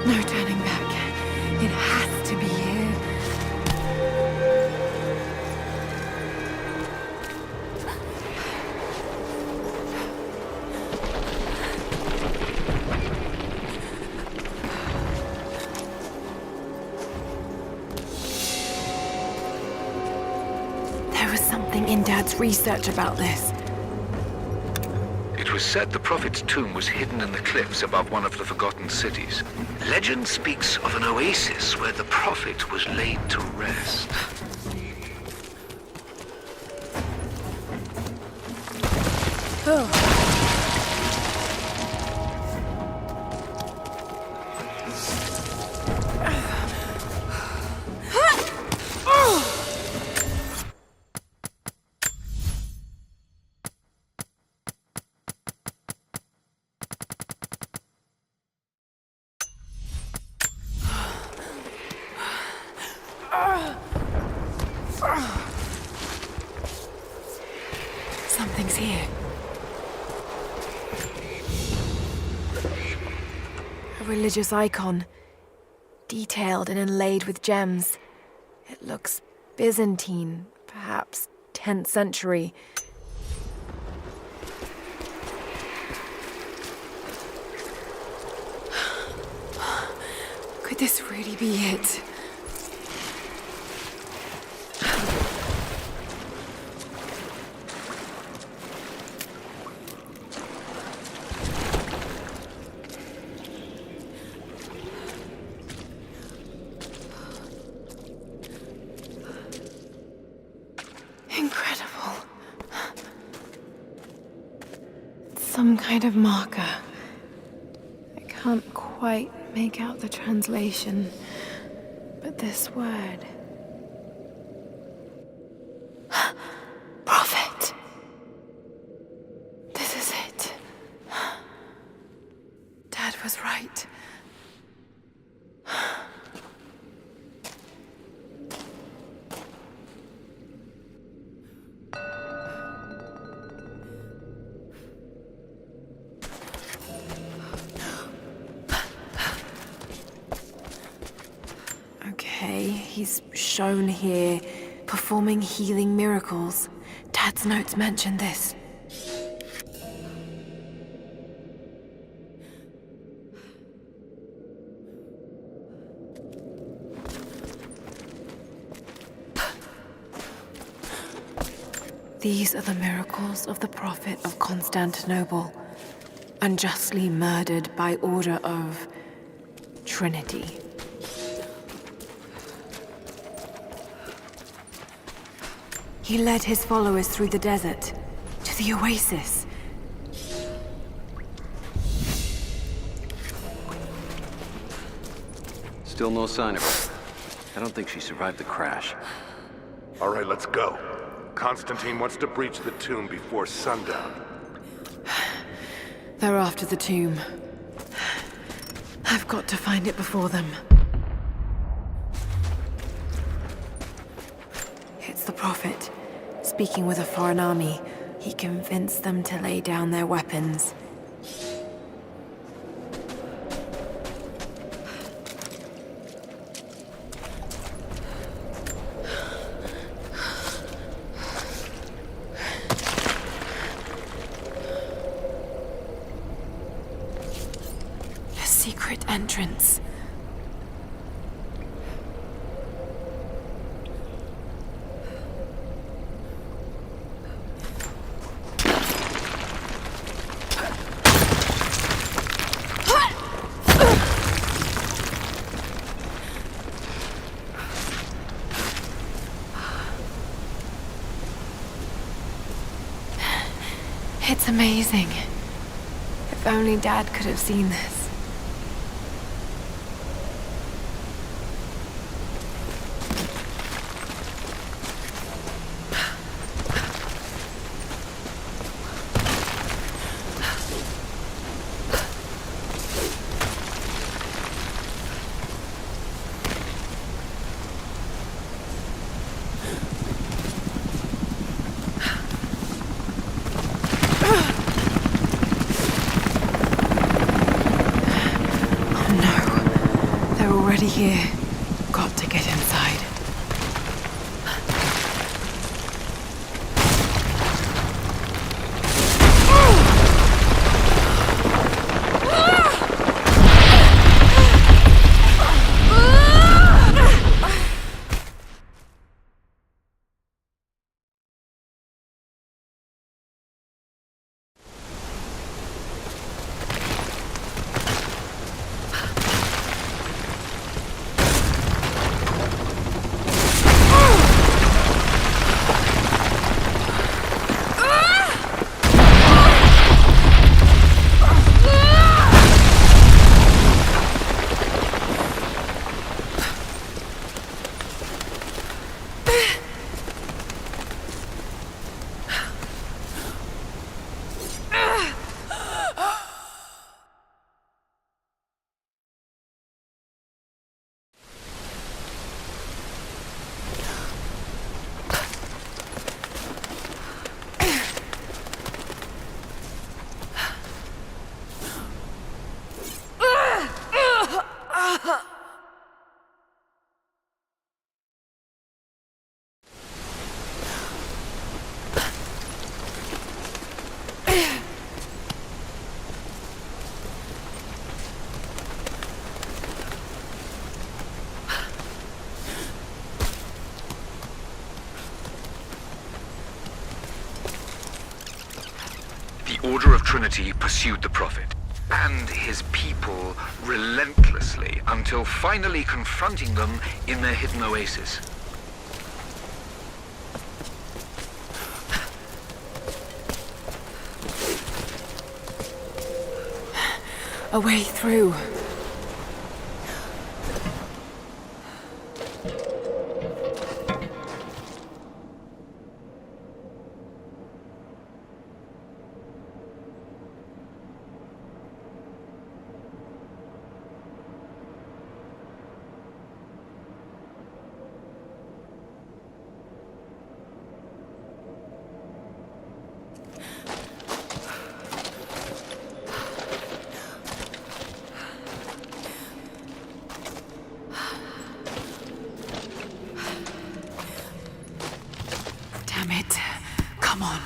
No turning back. It has to be here. There was something in Dad's research about this. It was said the Prophet's tomb was hidden in the cliffs above one of the forgotten cities. Legend speaks of an oasis where the Prophet was laid to rest. Oh. Something's here. A religious icon, detailed and inlaid with gems. It looks Byzantine, perhaps 10th century. Could this really be it? Incredible. Some kind of marker. I can't quite make out the translation, but this word. Prophet. This is it. Dad was right. Okay, he's shown here, performing healing miracles. Dad's notes mention this. These are the miracles of the Prophet of Constantinople, unjustly murdered by order of Trinity. He led his followers through the desert, to the oasis. Still no sign of her. I don't think she survived the crash. All right, let's go. Constantine wants to breach the tomb before sundown. They're after the tomb. I've got to find it before them. It's the Prophet, speaking with a foreign army. He convinced them to lay down their weapons. A secret entrance. It's amazing. If only Dad could have seen this. already here. Got to get inside. The Order of Trinity pursued the Prophet and his people relentlessly until finally confronting them in their hidden oasis. A way through. Damn it. Come on.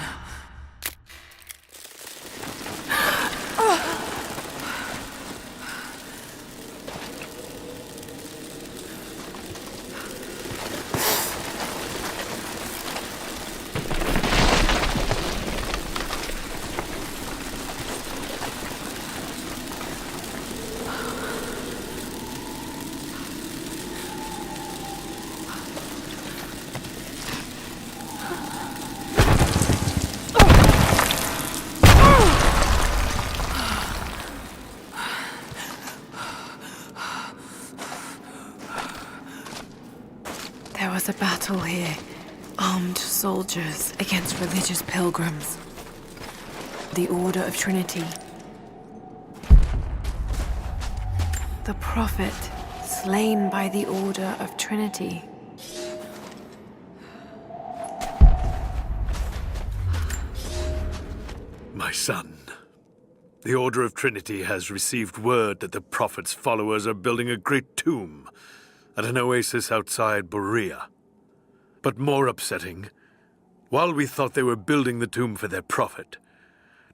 There was a battle here. Armed soldiers against religious pilgrims. The Order of Trinity. The Prophet, slain by the Order of Trinity. My son, the Order of Trinity has received word that the Prophet's followers are building a great tomb at an oasis outside Berea. But more upsetting, while we thought they were building the tomb for their Prophet,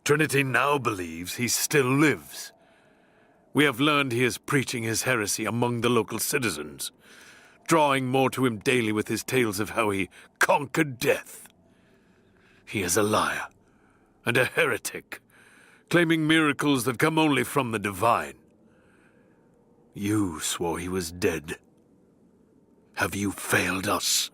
Trinity now believes he still lives. We have learned he is preaching his heresy among the local citizens, drawing more to him daily with his tales of how he conquered death. He is a liar and a heretic, claiming miracles that come only from the divine. You swore he was dead. Have you failed us?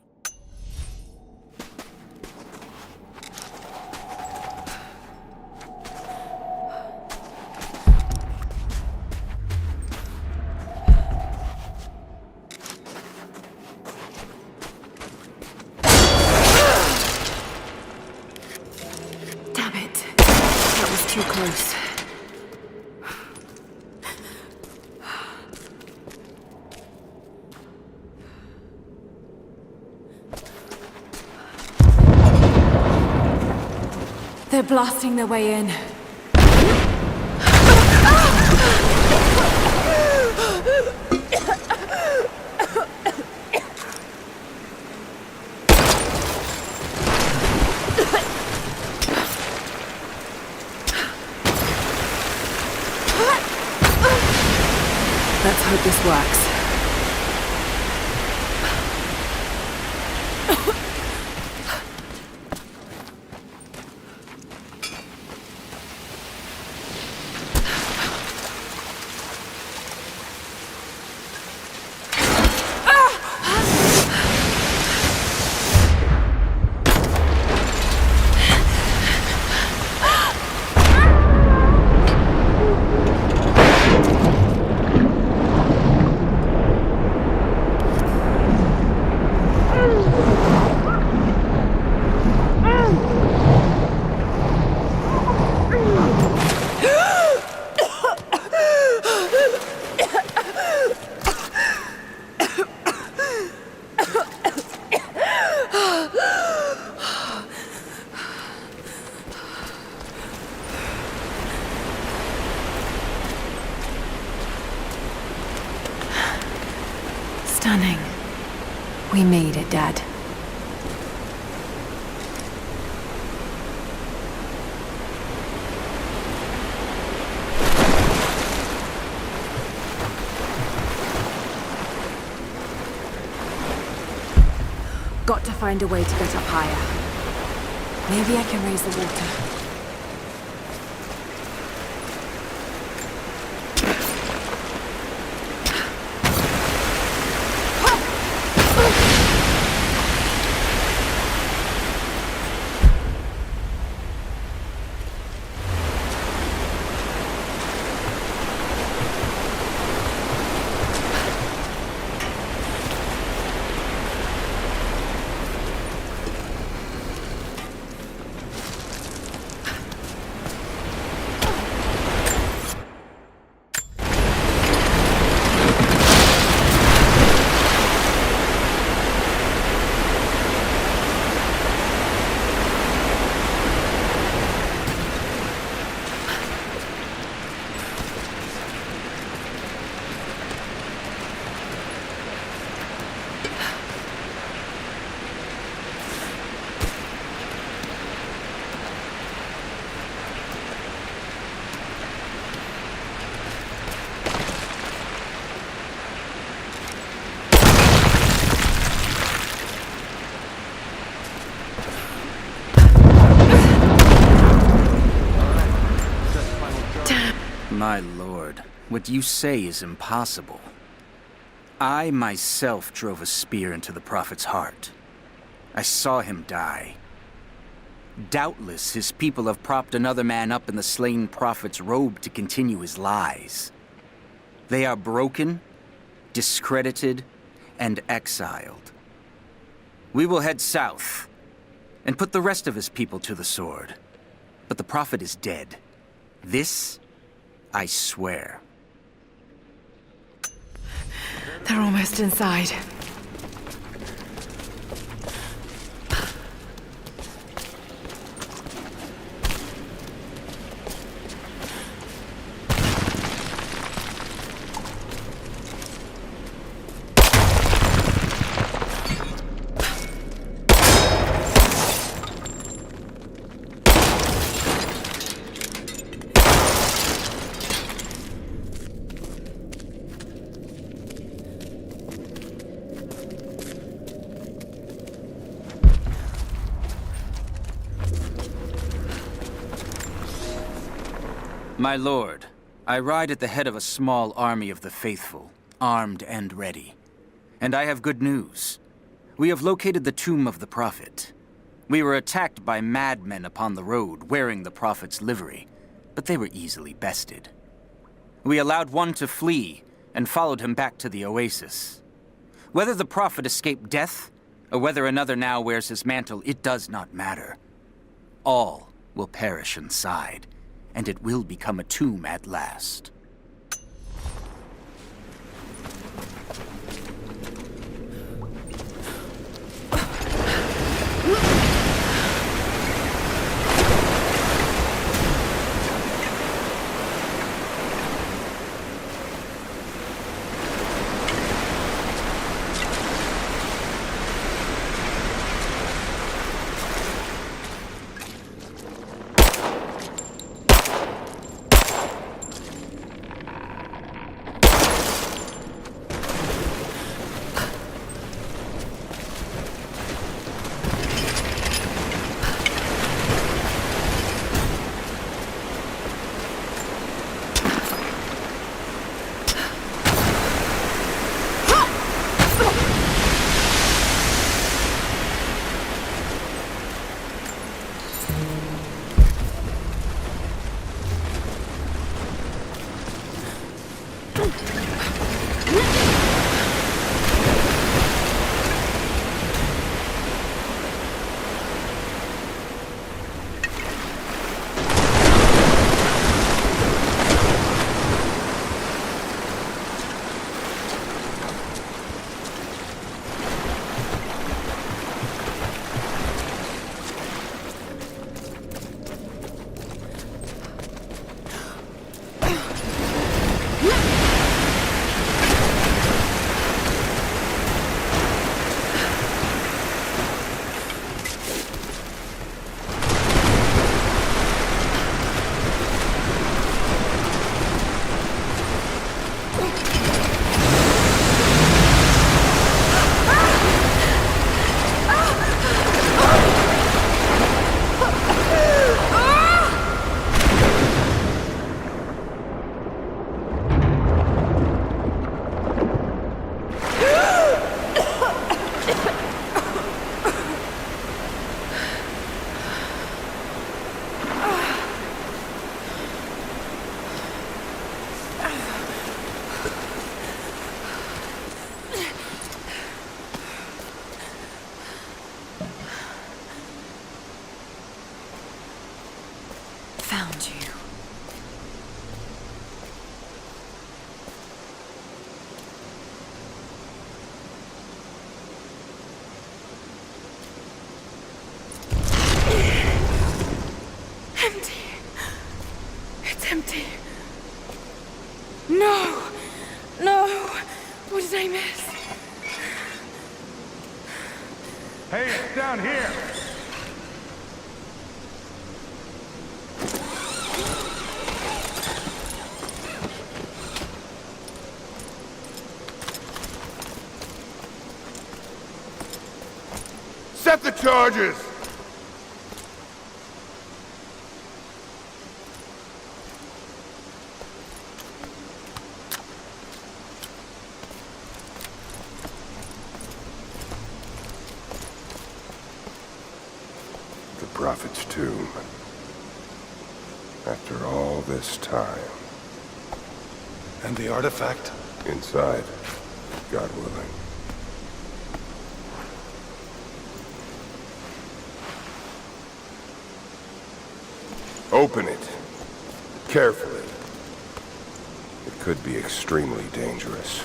Damn it. That was too close. They're blasting their way in. hope this works. Stunning. We made it, Dad. Got to find a way to get up higher. Maybe I can raise the water. My lord, what you say is impossible. I myself drove a spear into the Prophet's heart. I saw him die. Doubtless his people have propped another man up in the slain Prophet's robe to continue his lies. They are broken, discredited, and exiled. We will head south and put the rest of his people to the sword. But the Prophet is dead. This I swear. They're almost inside. My lord, I ride at the head of a small army of the faithful, armed and ready. And I have good news. We have located the tomb of the Prophet. We were attacked by madmen upon the road, wearing the Prophet's livery, but they were easily bested. We allowed one to flee, and followed him back to the oasis. Whether the Prophet escaped death, or whether another now wears his mantle, it does not matter. All will perish inside, and it will become a tomb at last. No! No! What did I miss? Hey, it's down here! Set the charges! The Prophet's tomb. After all this time. And the artifact? Inside, God willing. Open it. Carefully. It could be extremely dangerous.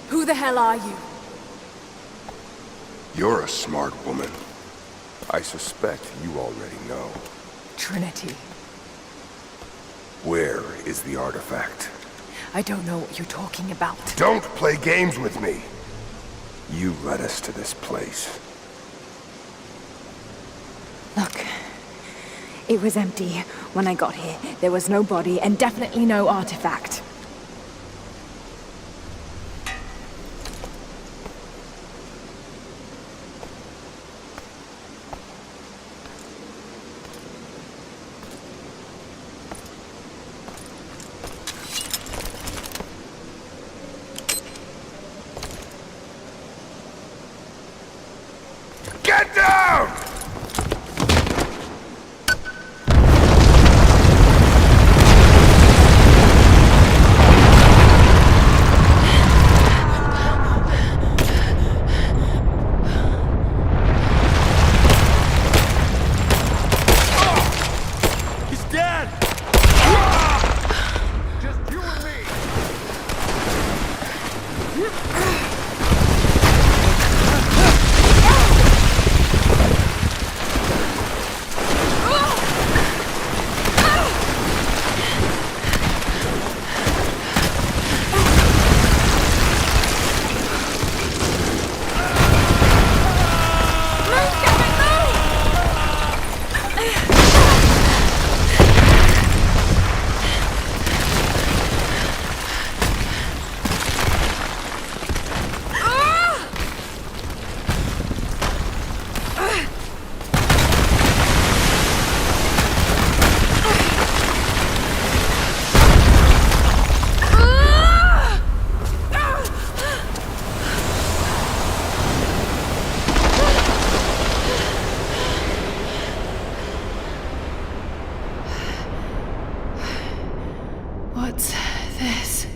Who the hell are you? You're a smart woman. I suspect you already know. Trinity. Where is the artifact? I don't know what you're talking about. Don't play games with me! You led us to this place. Look, it was empty when I got here. There was no body and definitely no artifact. Get down! He's dead! Just you and me! What's this?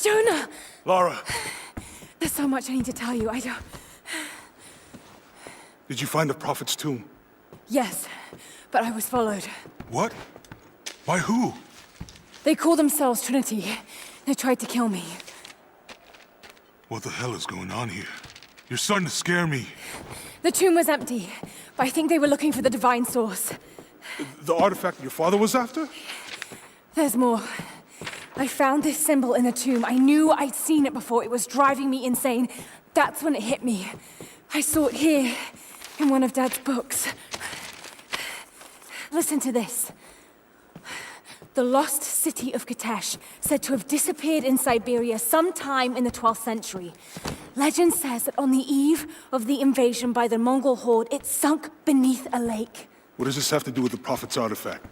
Jonah! Lara, There's so much I need to tell you. I don't... did you find the Prophet's tomb? Yes, but I was followed. What? By who? They call themselves Trinity. They tried to kill me. What the hell is going on here? You're starting to scare me. The tomb was empty, but I think they were looking for the divine source. The artifact your father was after? There's more. I found this symbol in the tomb. I knew I'd seen it before. It was driving me insane. That's when it hit me. I saw it here, in one of Dad's books. Listen to this. The lost city of Katesh, said to have disappeared in Siberia sometime in the 12th century. Legend says that on the eve of the invasion by the Mongol horde, it sunk beneath a lake. What does this have to do with the Prophet's artifact?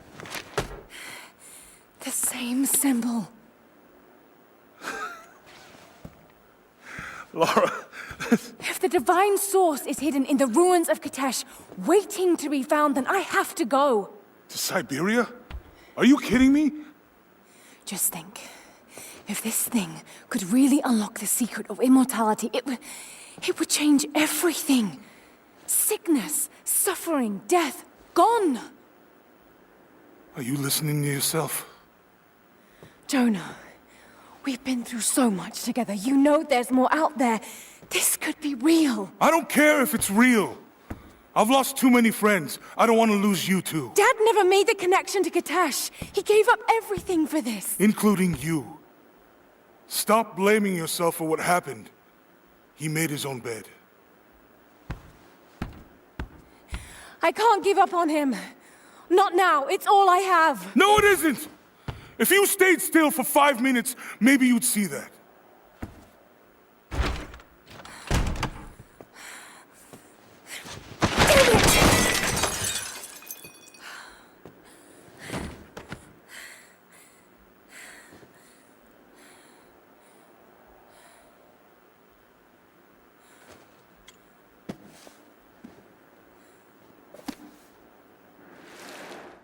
The same symbol. Lara. If the divine source is hidden in the ruins of Katesh, waiting to be found, then I have to go. To Siberia? Are you kidding me? Just think. If this thing could really unlock the secret of immortality, it would change everything. Sickness, suffering, death, gone. Are you listening to yourself? Jonah, we've been through so much together. You know there's more out there. This could be real. I don't care if it's real. I've lost too many friends. I don't want to lose you too. Dad never made the connection to Katesh. He gave up everything for this. Including you. Stop blaming yourself for what happened. He made his own bed. I can't give up on him. Not now. It's all I have. No, it isn't! If you stayed still for 5 minutes, maybe you'd see that.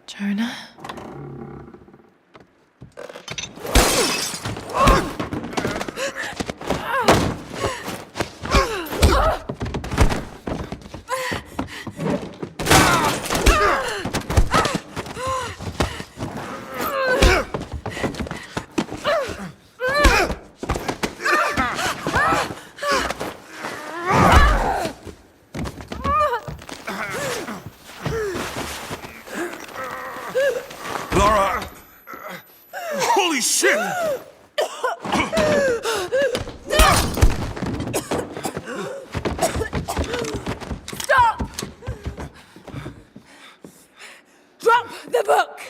Jonah? Lara! Holy shit! Stop! Drop the book!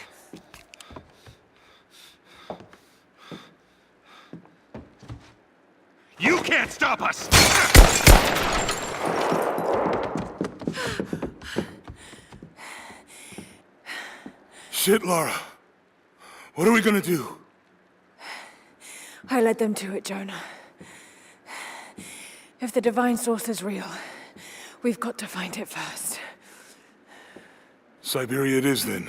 You can't stop us! Shit, Lara. What are we gonna do? I led them to it, Jonah. If the divine source is real, we've got to find it first. Siberia it is, then.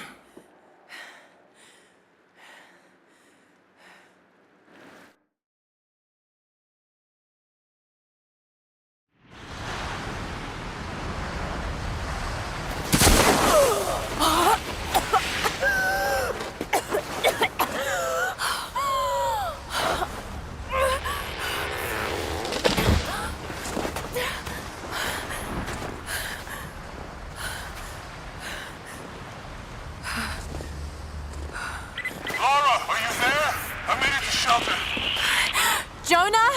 Lara, are you there? I made it to shelter. Jonah?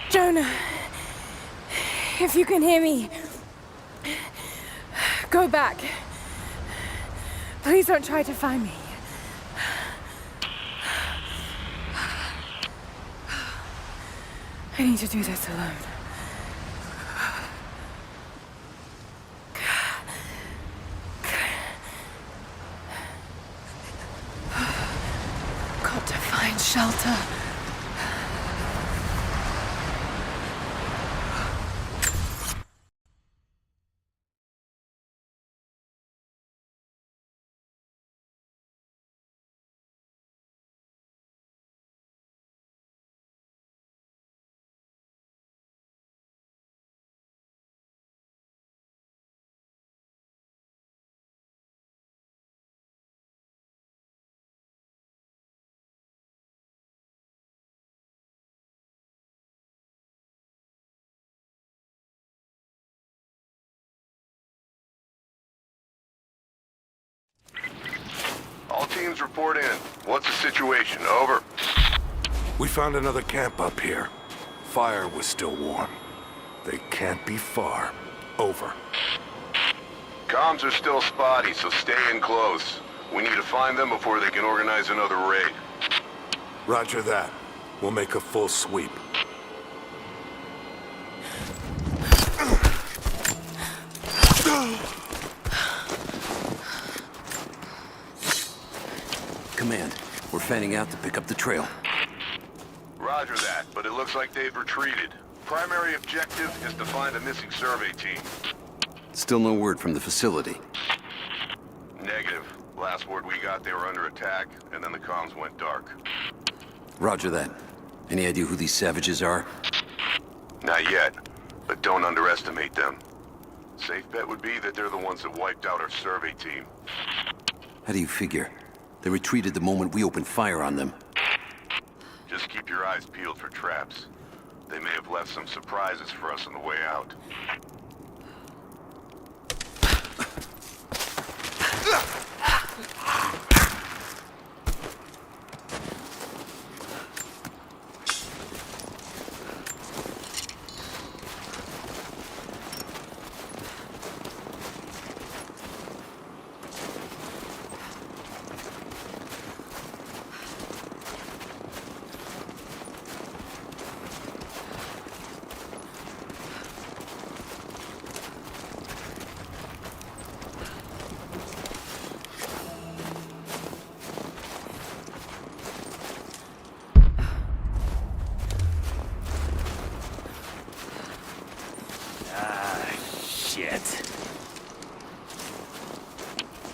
Jonah, if you can hear me, go back. Please don't try to find me. I need to do this alone. Got to find shelter. All teams report in. What's the situation? Over. We found another camp up here. Fire was still warm. They can't be far. Over. Comms are still spotty, so stay in close. We need to find them before they can organize another raid. Roger that. We'll make a full sweep. Command, We're fanning out to pick up the trail. Roger that, but it looks like they've retreated. Primary objective is to find a missing survey team. Still no word from the facility. Negative. Last word we got, they were under attack, and then the comms went dark. Roger that. Any idea who these savages are? Not yet, but don't underestimate them. Safe bet would be that they're the ones that wiped out our survey team. How do you figure? They retreated the moment we opened fire on them. Just keep your eyes peeled for traps. They may have left some surprises for us on the way out.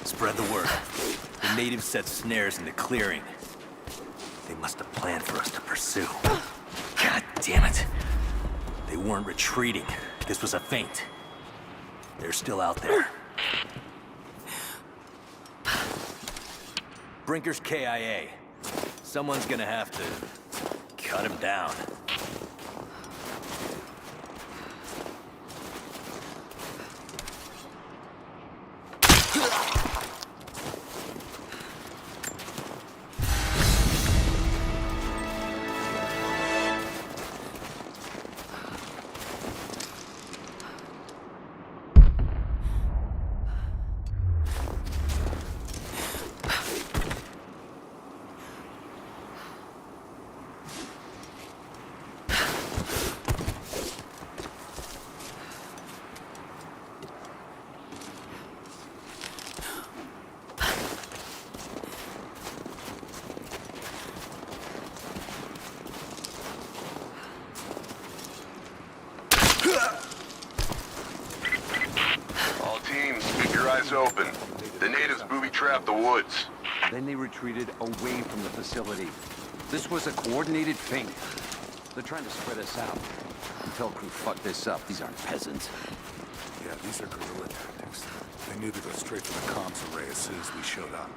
Spread the word. The natives set snares in the clearing. They must have planned for us to pursue. God damn it. They weren't retreating. This was a feint. They're still out there. Brinker's KIA. Someone's gonna have to cut him down. All teams, keep your eyes open. The natives booby-trapped the woods. Then they retreated away from the facility. This was a coordinated feint. They're trying to spread us out. Until crew fuck this up. These aren't peasants. Yeah, these are guerrilla tactics. They knew to go straight for the comms array as soon as we showed up.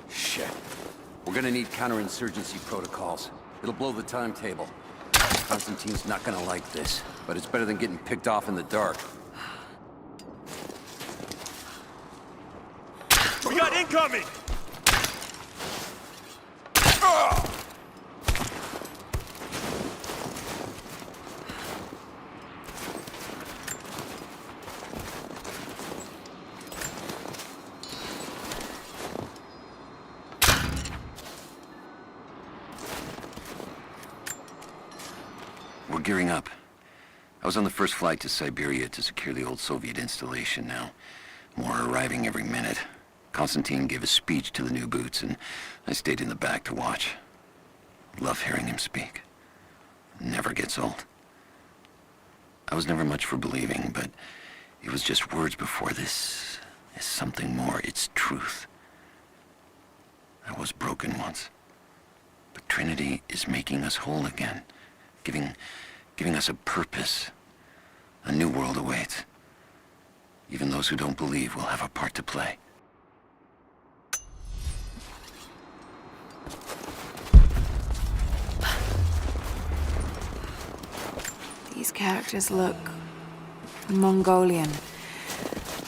Shit. We're gonna need counterinsurgency protocols. It'll blow the timetable. Constantine's not gonna like this, but it's better than getting picked off in the dark. We got incoming! We're gearing up. I was on the first flight to Siberia to secure the old Soviet installation now. More are arriving every minute. Constantine gave a speech to the new boots, and I stayed in the back to watch. Love hearing him speak. Never gets old. I was never much for believing, but it was just words before. This is something more. It's truth. I was broken once. But Trinity is making us whole again. Giving us a purpose. A new world awaits. Even those who don't believe will have a part to play. These characters look Mongolian,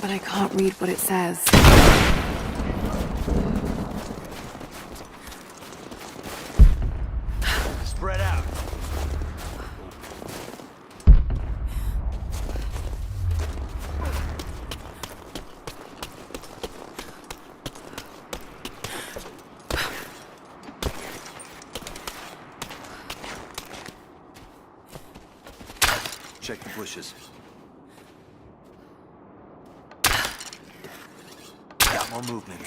but I can't read what it says. Spread out. Check the bushes. Got more movement.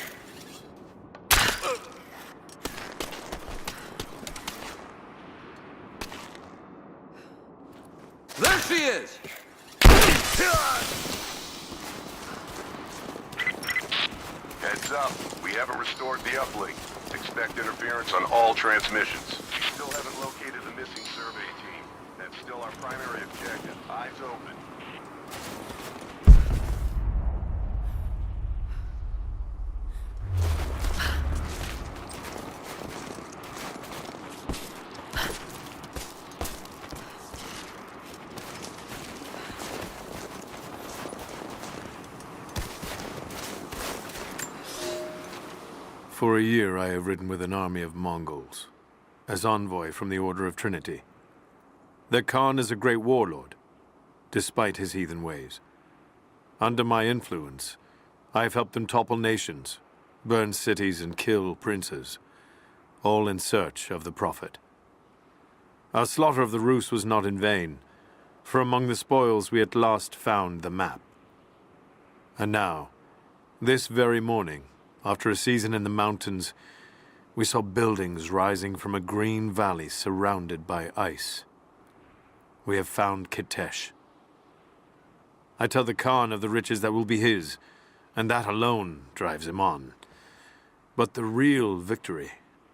There she is! Heads up. We haven't restored the uplink. Expect interference on all transmissions. Still haven't located the missing survey team. That's still our primary objective. Eyes open. For a year I have ridden with an army of Mongols, as envoy from the Order of Trinity. Their Khan is a great warlord, despite his heathen ways. Under my influence, I have helped them topple nations, burn cities and kill princes, all in search of the Prophet. Our slaughter of the Rus was not in vain, for among the spoils we at last found the map. And now, this very morning, after a season in the mountains, we saw buildings rising from a green valley surrounded by ice. We have found Kitesh. I tell the Khan of the riches that will be his, and that alone drives him on. But the real victory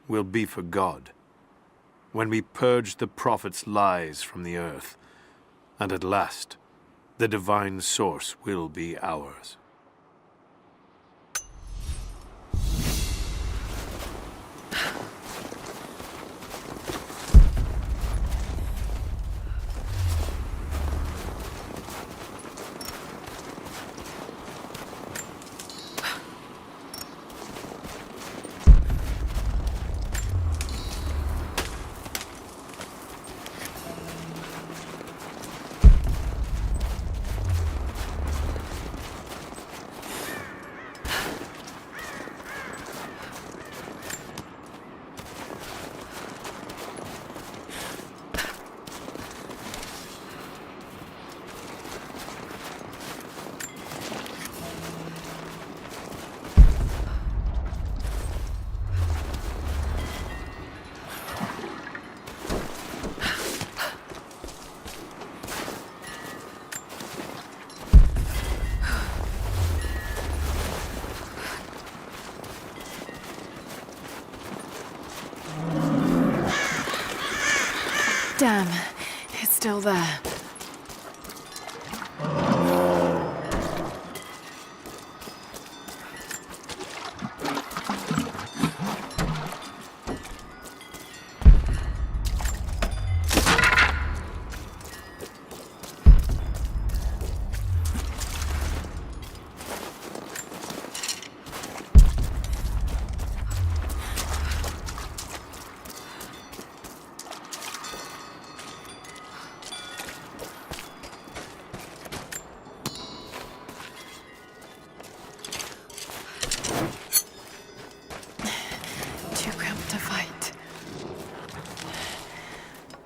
will be for God, when we purge the Prophet's lies from the earth, and at last, the divine source will be ours. Damn, it's still there.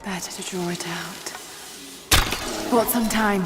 Better to draw it out. Bought some time.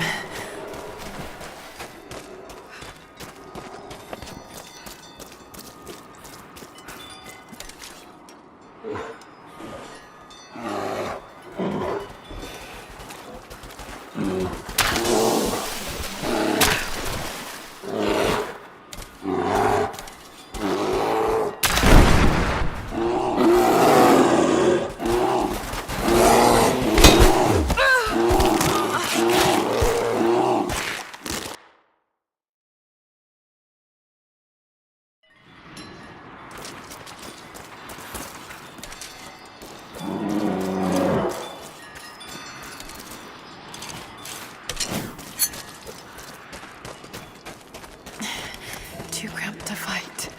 Too cramped to fight.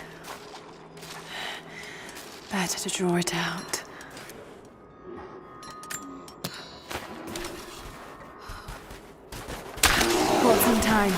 Better to draw it out. Bought some time.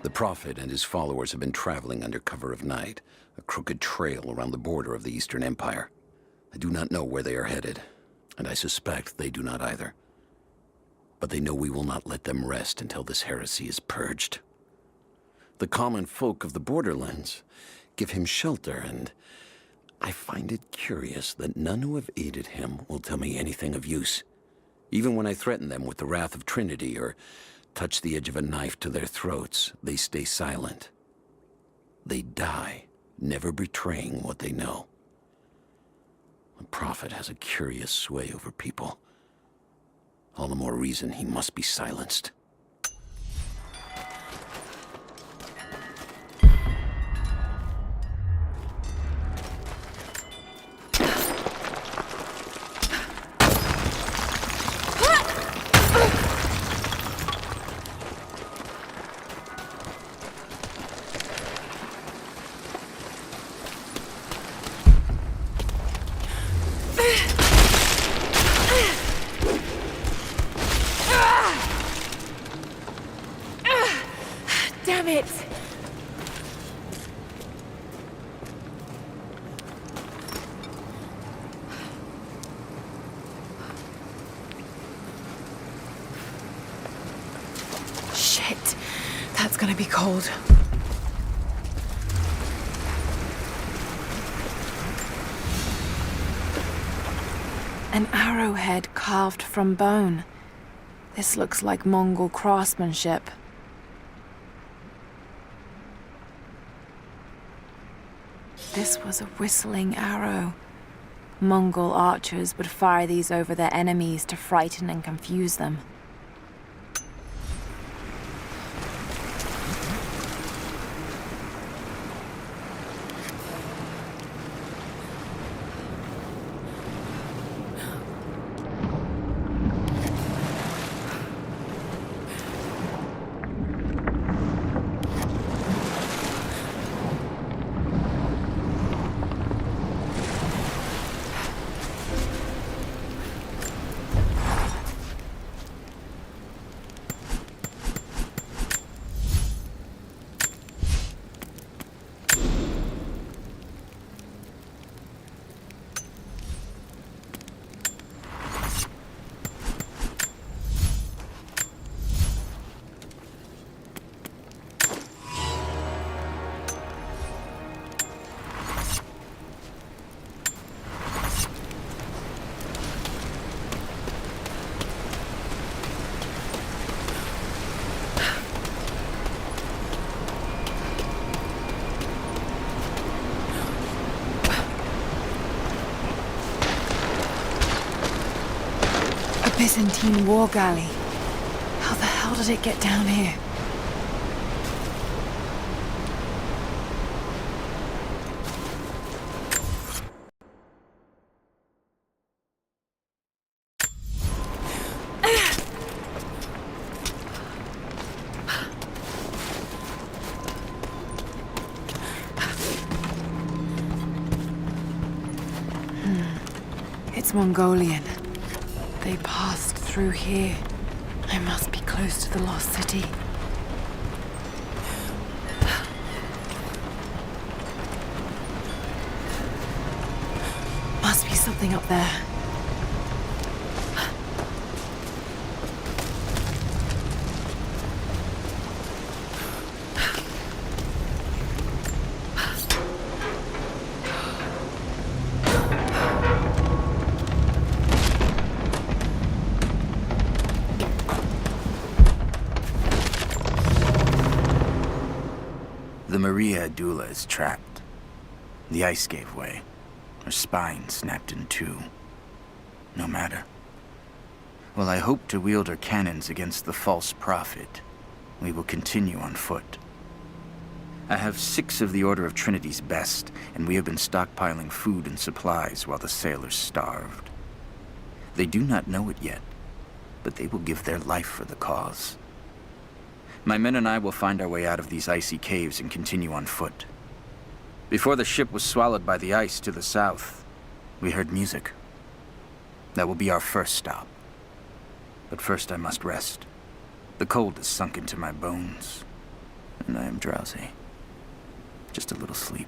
The Prophet and his followers have been traveling under cover of night, a crooked trail around the border of the Eastern Empire. I do not know where they are headed, and I suspect they do not either. But they know we will not let them rest until this heresy is purged. The common folk of the borderlands give him shelter, and I find it curious that none who have aided him will tell me anything of use. Even when I threaten them with the wrath of Trinity or touch the edge of a knife to their throats, they stay silent. They die, never betraying what they know. The Prophet has a curious sway over people. All the more reason he must be silenced. Damn it! Shit. That's gonna be cold. An arrowhead carved from bone. This looks like Mongol craftsmanship. This was a whistling arrow. Mongol archers would fire these over their enemies to frighten and confuse them. Byzantine war galley. How the hell did it get down here? It's Mongolian. They passed through here. I must be close to the lost city. Must be something up there. The Maria Adula is trapped. The ice gave way. Her spine snapped in two. No matter. While I hope to wield her cannons against the false prophet, we will continue on foot. I have 6 of the Order of Trinity's best, and we have been stockpiling food and supplies while the sailors starved. They do not know it yet, but they will give their life for the cause. My men and I will find our way out of these icy caves and continue on foot. Before the ship was swallowed by the ice to the south, we heard music. That will be our first stop. But first I must rest. The cold has sunk into my bones. and I am drowsy. Just a little sleep.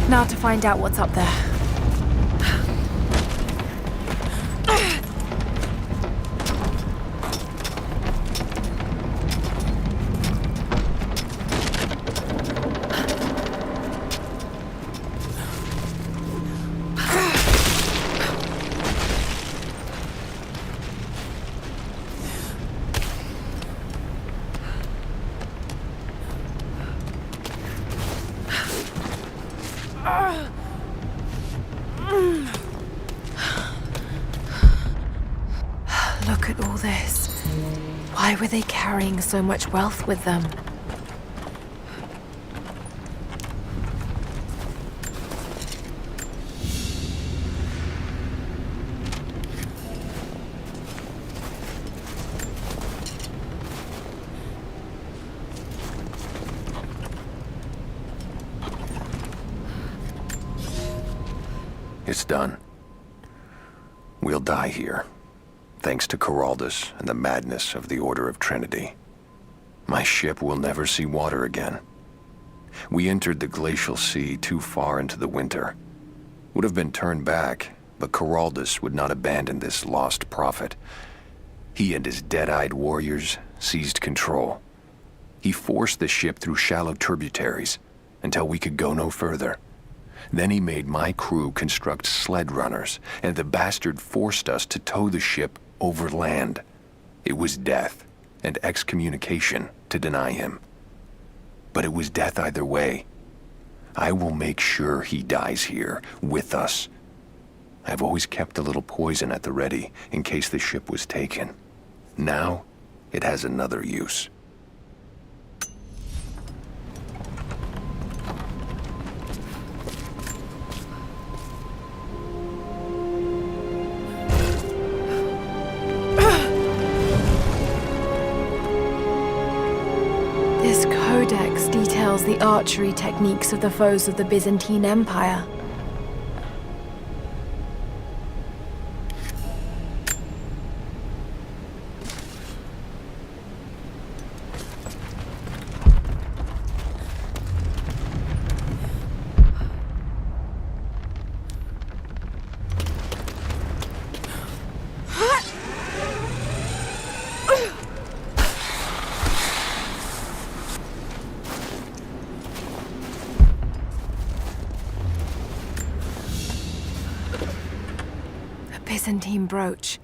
Now to find out what's up there. Look at all this. Why were they carrying so much wealth with them? It's done. We'll die here, thanks to Coraldus and the madness of the Order of Trinity. My ship will never see water again. We entered the glacial sea too far into the winter. Would have been turned back, but Coraldus would not abandon this lost prophet. He and his dead-eyed warriors seized control. He forced the ship through shallow tributaries until we could go no further. Then he made my crew construct sled runners, and the bastard forced us to tow the ship over land. It was death and excommunication to deny him. But it was death either way. I will make sure he dies here, with us. I've always kept a little poison at the ready, in case the ship was taken. Now, it has another use. This codex details the archery techniques of the foes of the Byzantine Empire. Byzantine brooch.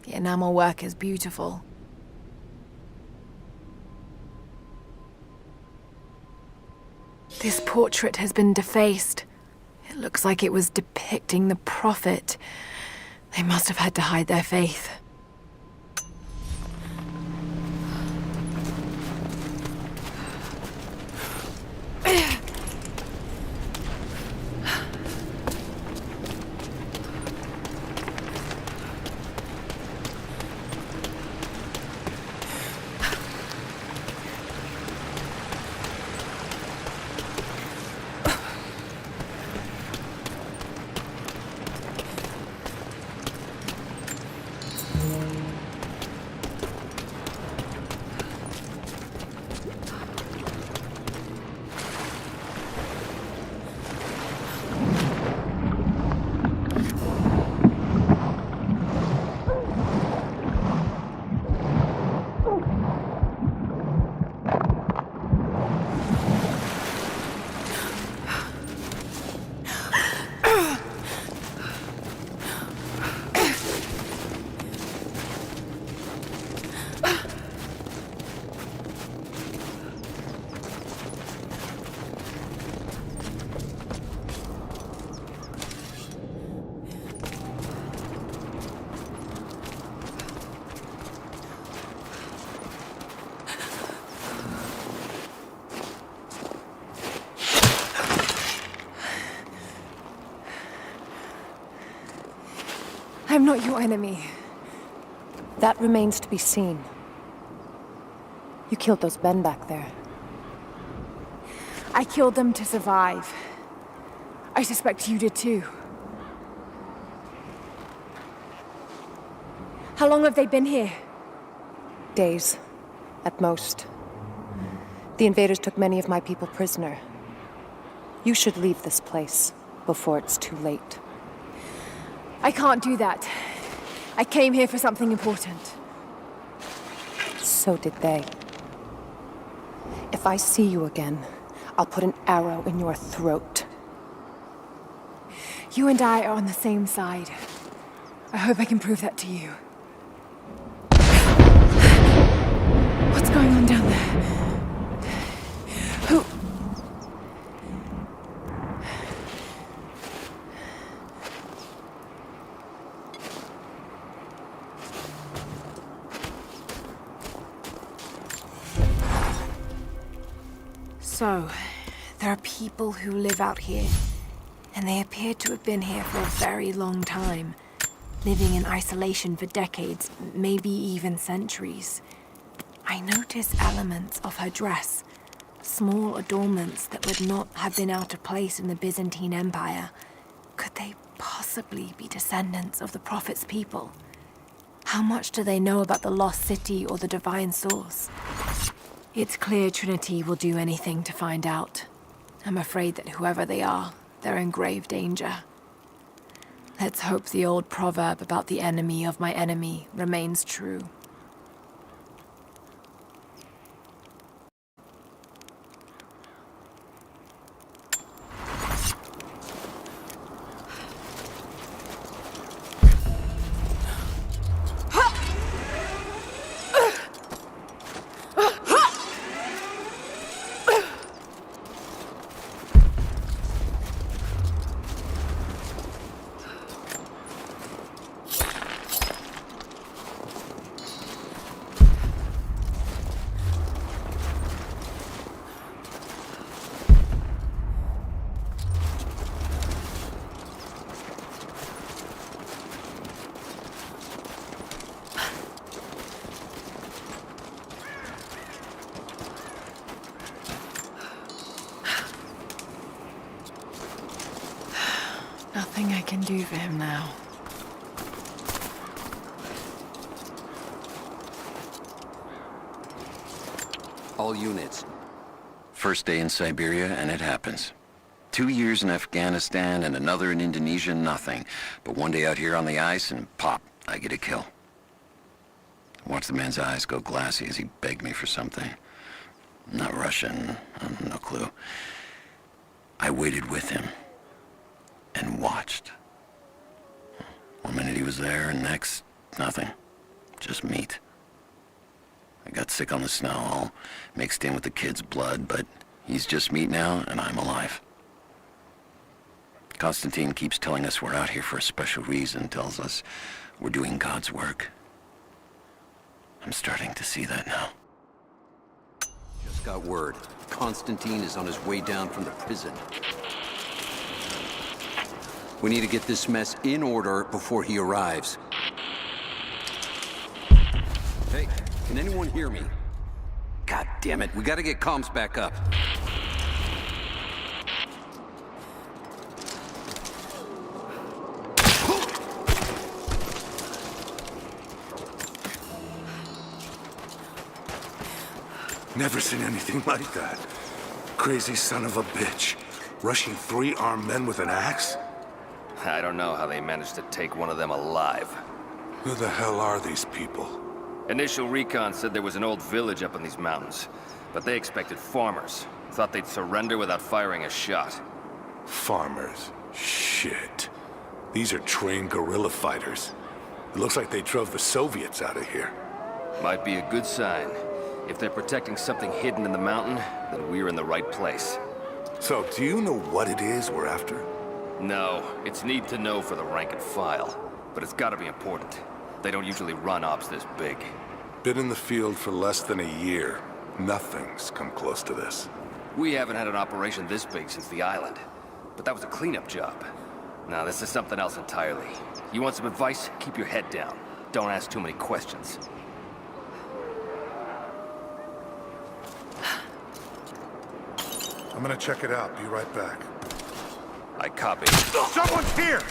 The enamel work is beautiful. This portrait has been defaced, Looks like it was depicting the Prophet. They must have had to hide their faith. I'm not your enemy. That remains to be seen. You killed those men back there. I killed them to survive. I suspect you did too. How long have they been here? Days, at most. The invaders took many of my people prisoner. You should leave this place before it's too late. I can't do that. I came here for something important. So did they. If I see you again, I'll put an arrow in your throat. You and I are on the same side. I hope I can prove that to you. What's going on down there? Who... So, there are people who live out here, and they appear to have been here for a very long time, living in isolation for decades, maybe even centuries. I notice elements of her dress, small adornments that would not have been out of place in the Byzantine Empire. Could they possibly be descendants of the Prophet's people? How much do they know about the lost city or the divine source? It's clear Trinity will do anything to find out. I'm afraid that whoever they are, they're in grave danger. Let's hope the old proverb about the enemy of my enemy remains true. Nothing I can do for him now. All units. First day in Siberia, and it happens. 2 years in Afghanistan and another in Indonesia, nothing. But one day out here on the ice, and pop, I get a kill. Watch the man's eyes go glassy as he begged me for something. Not Russian, no clue. I waited with him. And watched. One minute he was there, and next, nothing. Just meat. I got sick on the snow, all mixed in with the kid's blood, but he's just meat now, and I'm alive. Constantine keeps telling us we're out here for a special reason, tells us we're doing God's work. I'm starting to see that now. Just got word. Constantine is on his way down from the prison. We need to get this mess in order before he arrives. Hey, can anyone hear me? God damn it, we gotta get comms back up. Never seen anything like that. Crazy son of a bitch. Rushing 3 armed men with an axe? I don't know how they managed to take one of them alive. Who the hell are these people? Initial recon said there was an old village up in these mountains, but they expected farmers. Thought they'd surrender without firing a shot. Farmers? Shit. These are trained guerrilla fighters. It looks like they drove the Soviets out of here. Might be a good sign. If they're protecting something hidden in the mountain, then we're in the right place. So, do you know what it is we're after? No, it's need to know for the rank and file. But it's gotta be important. They don't usually run ops this big. Been in the field for less than a year. Nothing's come close to this. We haven't had an operation this big since the island. But that was a cleanup job. Now this is something else entirely. You want some advice? Keep your head down. Don't ask too many questions. I'm gonna check it out. Be right back. I copy. Someone's here!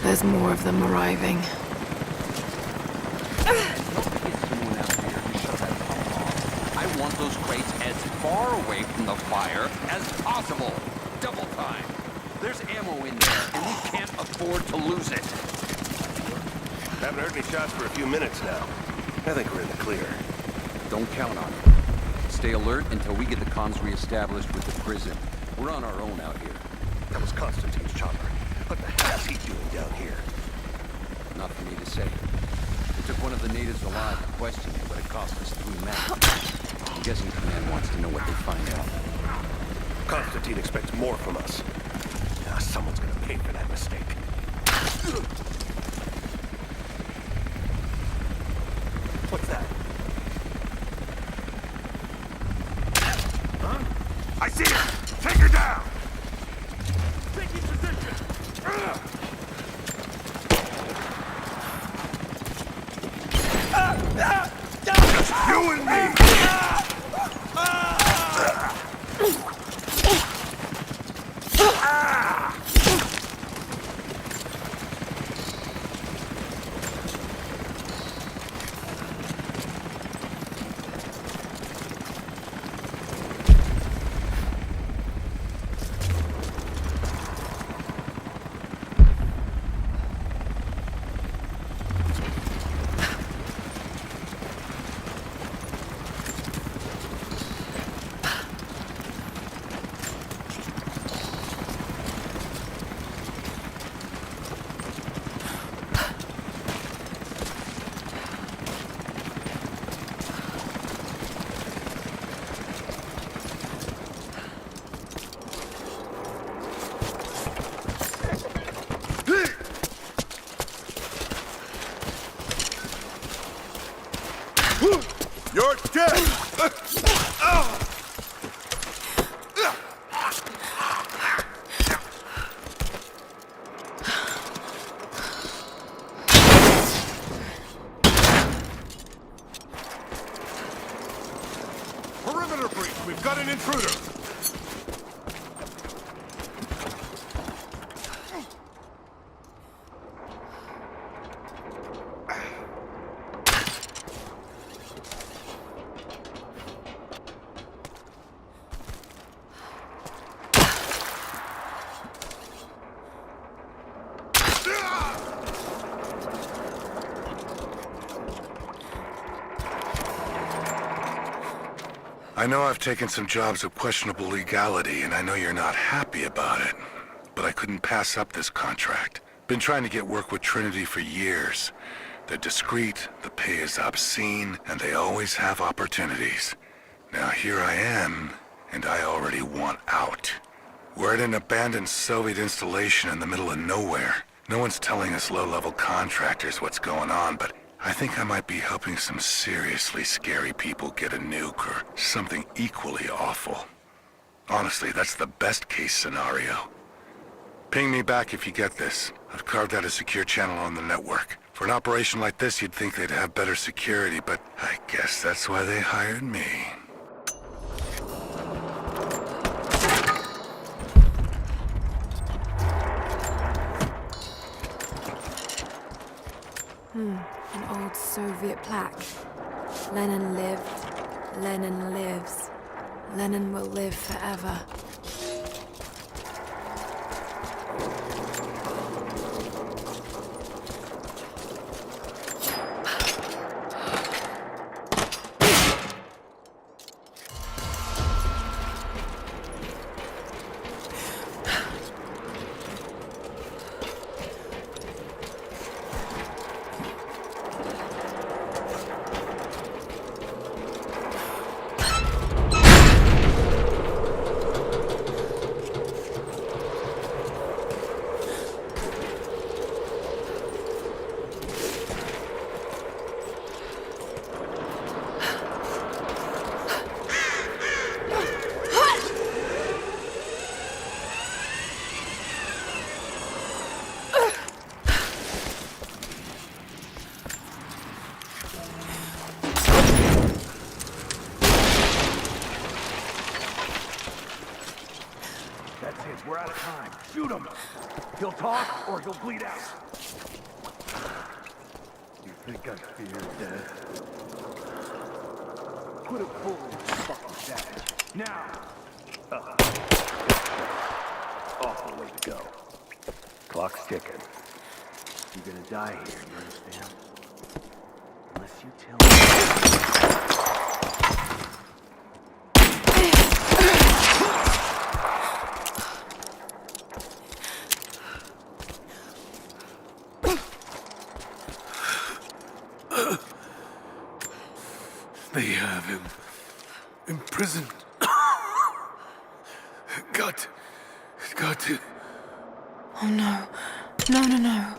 There's more of them arriving. I want those crates as far away from the fire as possible. Double time. There's ammo in there, and we can't afford to lose it. Haven't heard any shots for a few minutes now. I think we're in the clear. Don't count on it. Stay alert until we get the comms reestablished with the prison. We're on our own out here. That was Constantine's chopper. What the hell is he doing down here? Not for me to say. We took one of the natives alive to question him, but it cost us 3 men. I'm guessing Command wants to know what they find out. Constantine expects more from us. Someone's gonna pay for that mistake. What's that? Huh? I see her! Take her down! Taking position! Just you and me! You're dead! Perimeter breach! We've got an intruder! I know I've taken some jobs of questionable legality, and I know you're not happy about it. But I couldn't pass up this contract. Been trying to get work with Trinity for years. They're discreet, the pay is obscene, and they always have opportunities. Now here I am, and I already want out. We're at an abandoned Soviet installation in the middle of nowhere. No one's telling us low-level contractors what's going on, but I think I might be helping some seriously scary people get a nuke or something equally awful. Honestly, that's the best-case scenario. Ping me back if you get this. I've carved out a secure channel on the network. For an operation like this, you'd think they'd have better security, but I guess that's why they hired me. An old Soviet plaque. Lenin lived, Lenin lives. Lenin will live forever. We're out of time. Shoot him! He'll talk, or he'll bleed out. You think I fear death? Put a bullet in his fucking stash. Now! Awful way to go. Clock's ticking. You're gonna die here, you understand? Unless you tell me... They have him imprisoned. Got to... Oh no. No.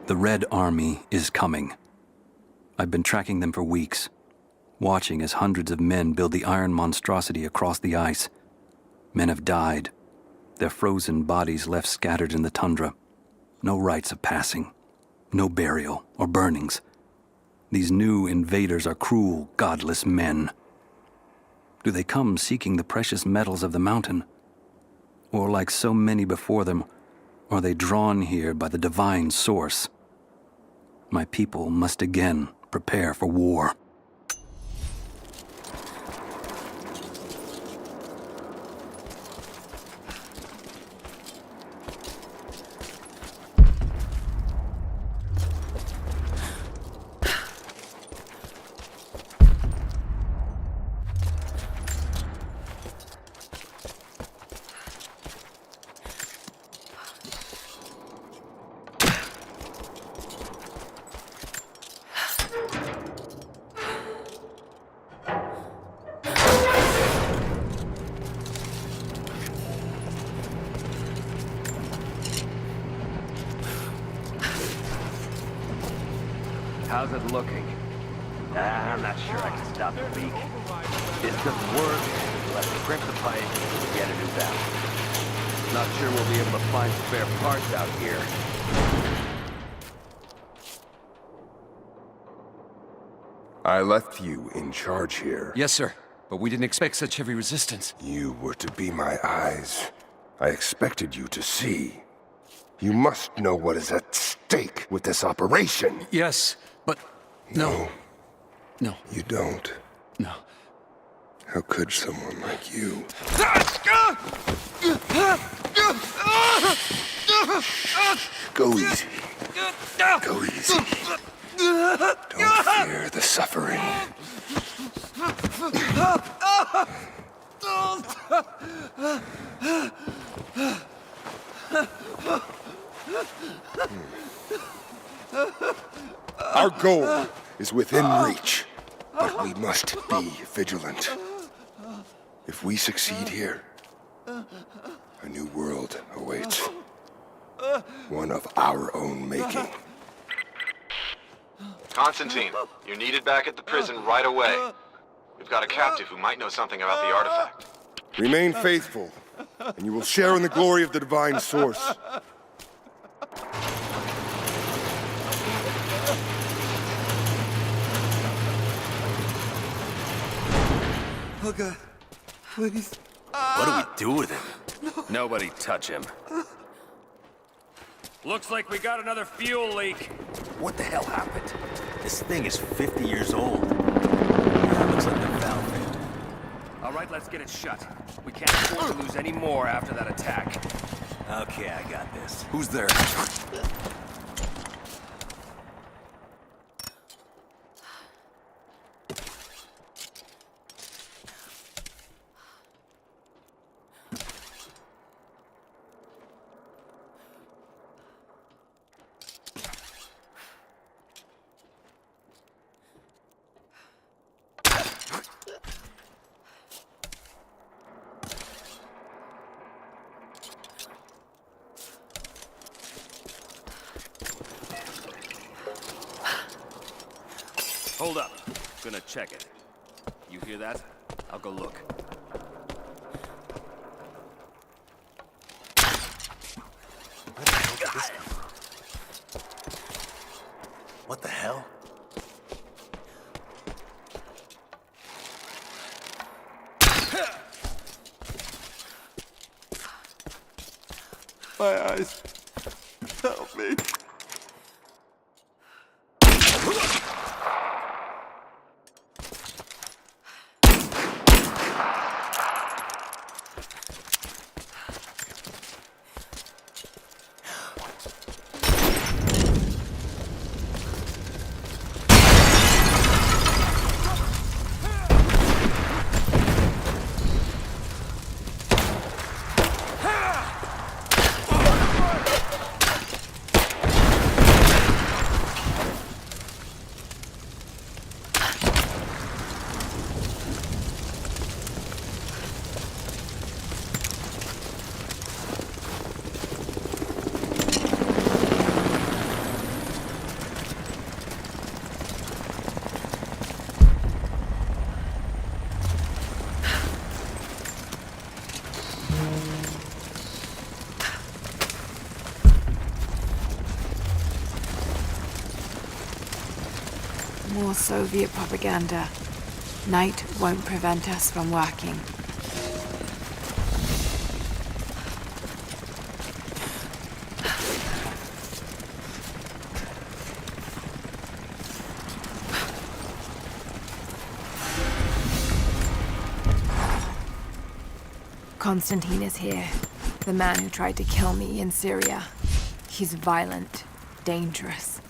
The Red Army is coming. I've been tracking them for weeks, watching as hundreds of men build the iron monstrosity across the ice. Men have died, their frozen bodies left scattered in the tundra. No rites of passing, no burial or burnings. These new invaders are cruel, godless men. Do they come seeking the precious metals of the mountain? Or like so many before them, are they drawn here by the divine source? My people must again prepare for war. How's it looking? I'm not sure I can stop the leak. This doesn't work. We'll have to crimp the pipe and get a new valve. Not sure we'll be able to find spare parts out here. I left you in charge here. Yes, sir. But we didn't expect such heavy resistance. You were to be my eyes. I expected you to see. You must know what is at stake with this operation. Yes, but... No. No. You don't. No. How could someone like you? Go easy. Go easy. Don't fear the suffering. Our goal is within reach, but we must be vigilant. If we succeed here, a new world awaits. One of our own making. Constantine, you're needed back at the prison right away. We've got a captive who might know something about the artifact. Remain faithful, and you will share in the glory of the divine source. Oh God, please. What do we do with him? Nobody touch him. Looks like we got another fuel leak. What the hell happened? This thing is 50 years old. Yeah, looks like the valve failed. All right, let's get it shut. We can't afford to lose any more after that attack. Okay, I got this. Who's there? Hold up. Gonna check it. You hear that? I'll go look. What the hell? My eyes. Help me. More Soviet propaganda. Night won't prevent us from working. Constantine is here. The man who tried to kill me in Syria. He's violent, dangerous,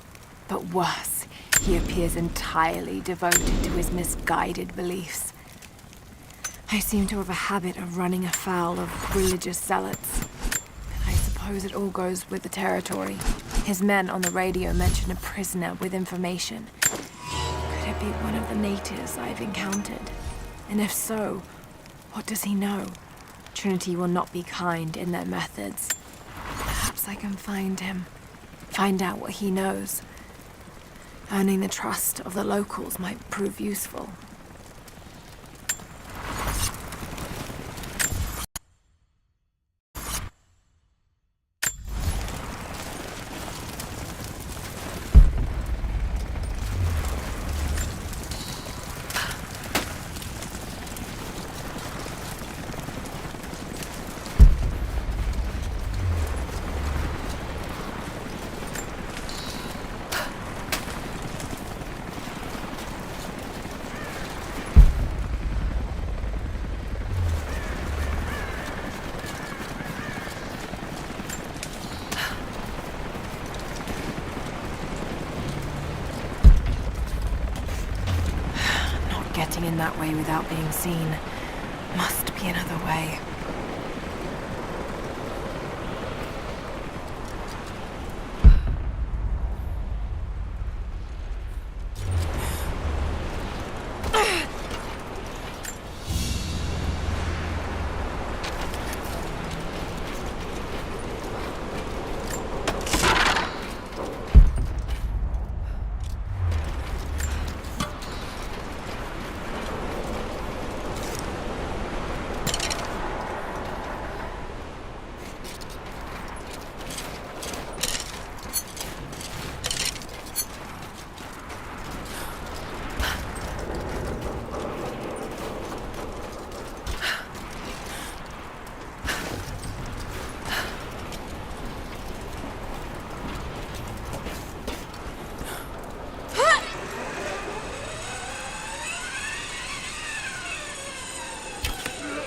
but worse. He appears entirely devoted to his misguided beliefs. I seem to have a habit of running afoul of religious zealots. I suppose it all goes with the territory. His men on the radio mentioned a prisoner with information. Could it be one of the natives I've encountered? And if so, what does he know? Trinity will not be kind in their methods. Perhaps I can find him. Find out what he knows. Earning the trust of the locals might prove useful. Getting in that way without being seen. Must be another way.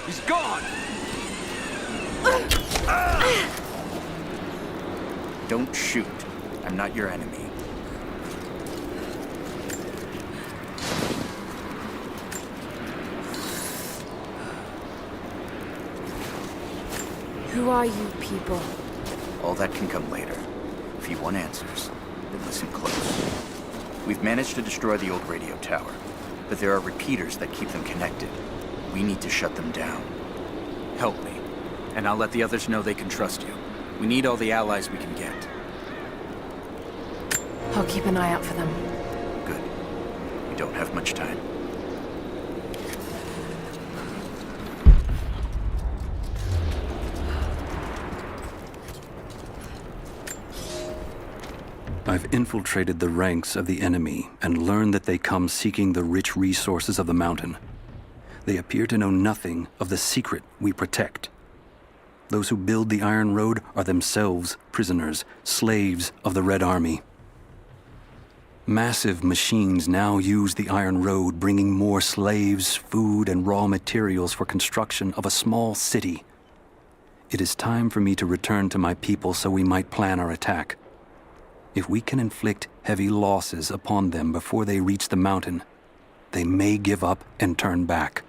He's gone! Don't shoot. I'm not your enemy. Who are you people? All that can come later. If you want answers, then listen close. We've managed to destroy the old radio tower, but there are repeaters that keep them connected. We need to shut them down. Help me, and I'll let the others know they can trust you. We need all the allies we can get. I'll keep an eye out for them. Good. We don't have much time. I've infiltrated the ranks of the enemy and learned that they come seeking the rich resources of the mountain. They appear to know nothing of the secret we protect. Those who build the Iron Road are themselves prisoners, slaves of the Red Army. Massive machines now use the Iron Road, bringing more slaves, food, and raw materials for construction of a small city. It is time for me to return to my people so we might plan our attack. If we can inflict heavy losses upon them before they reach the mountain, they may give up and turn back.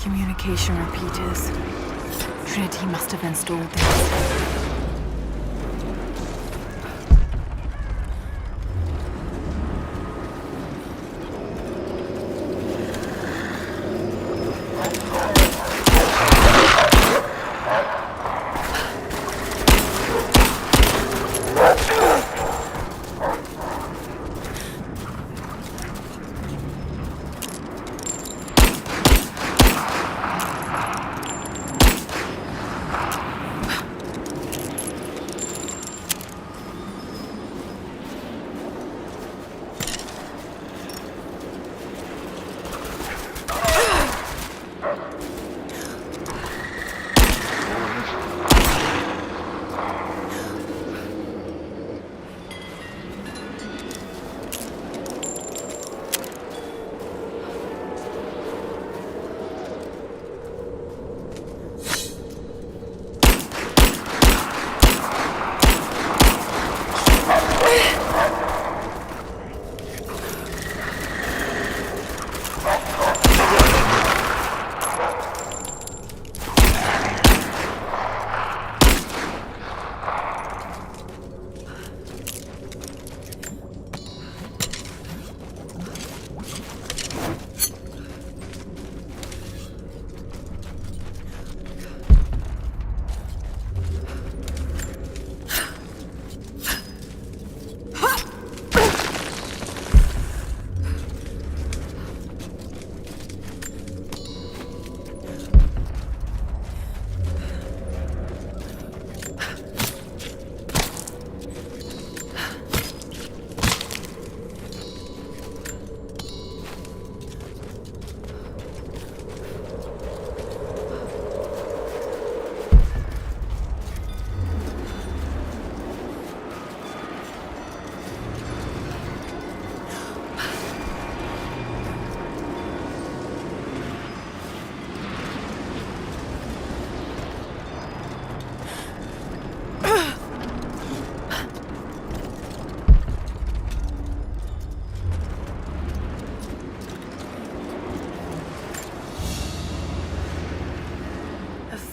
Communication repeaters. Trinity must have installed these.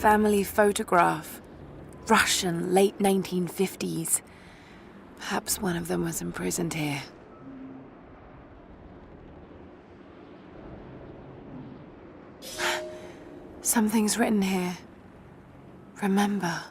family photograph. Russian, late 1950s. Perhaps one of them was imprisoned here. Something's written here. Remember.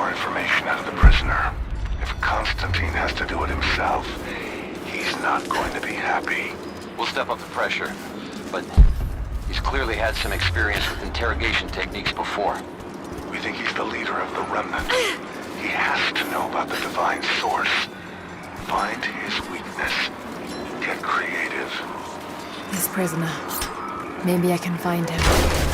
Information out of the prisoner. If Constantine has to do it himself, he's not going to be happy. We'll step up the pressure, but he's clearly had some experience with interrogation techniques before. We think he's the leader of the Remnant. He has to know about the divine source. Find his weakness. Get creative. This prisoner. Maybe I can find him.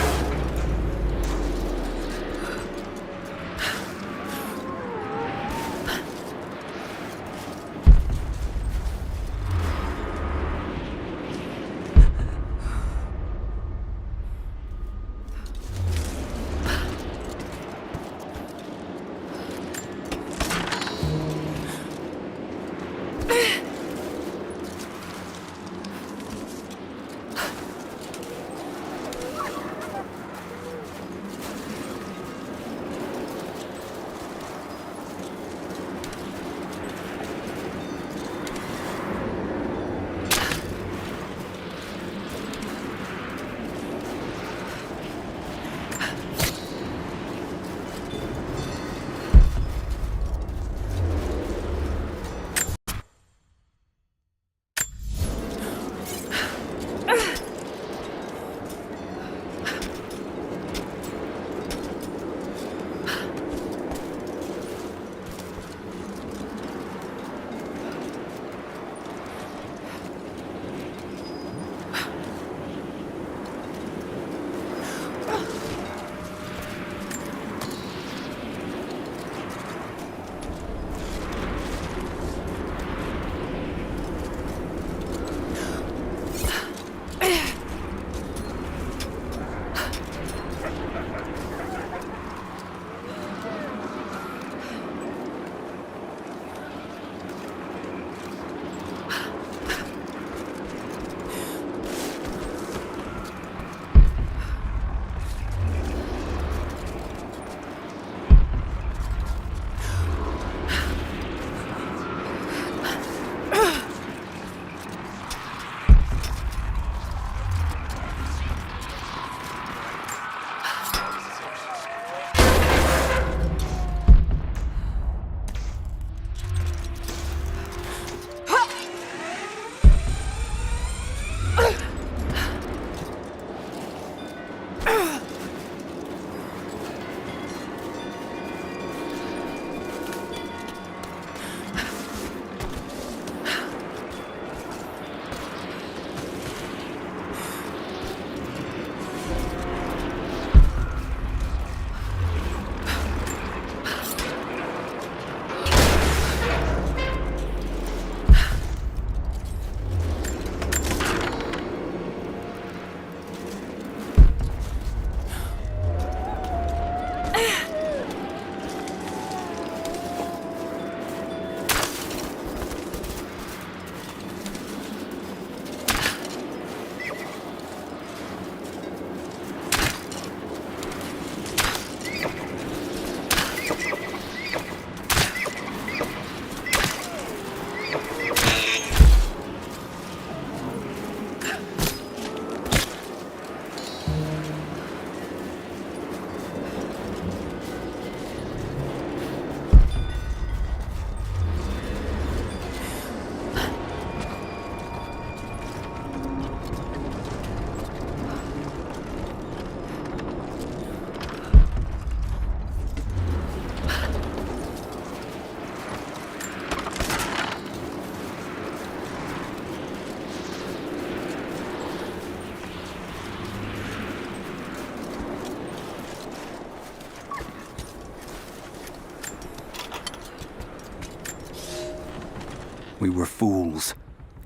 We were fools.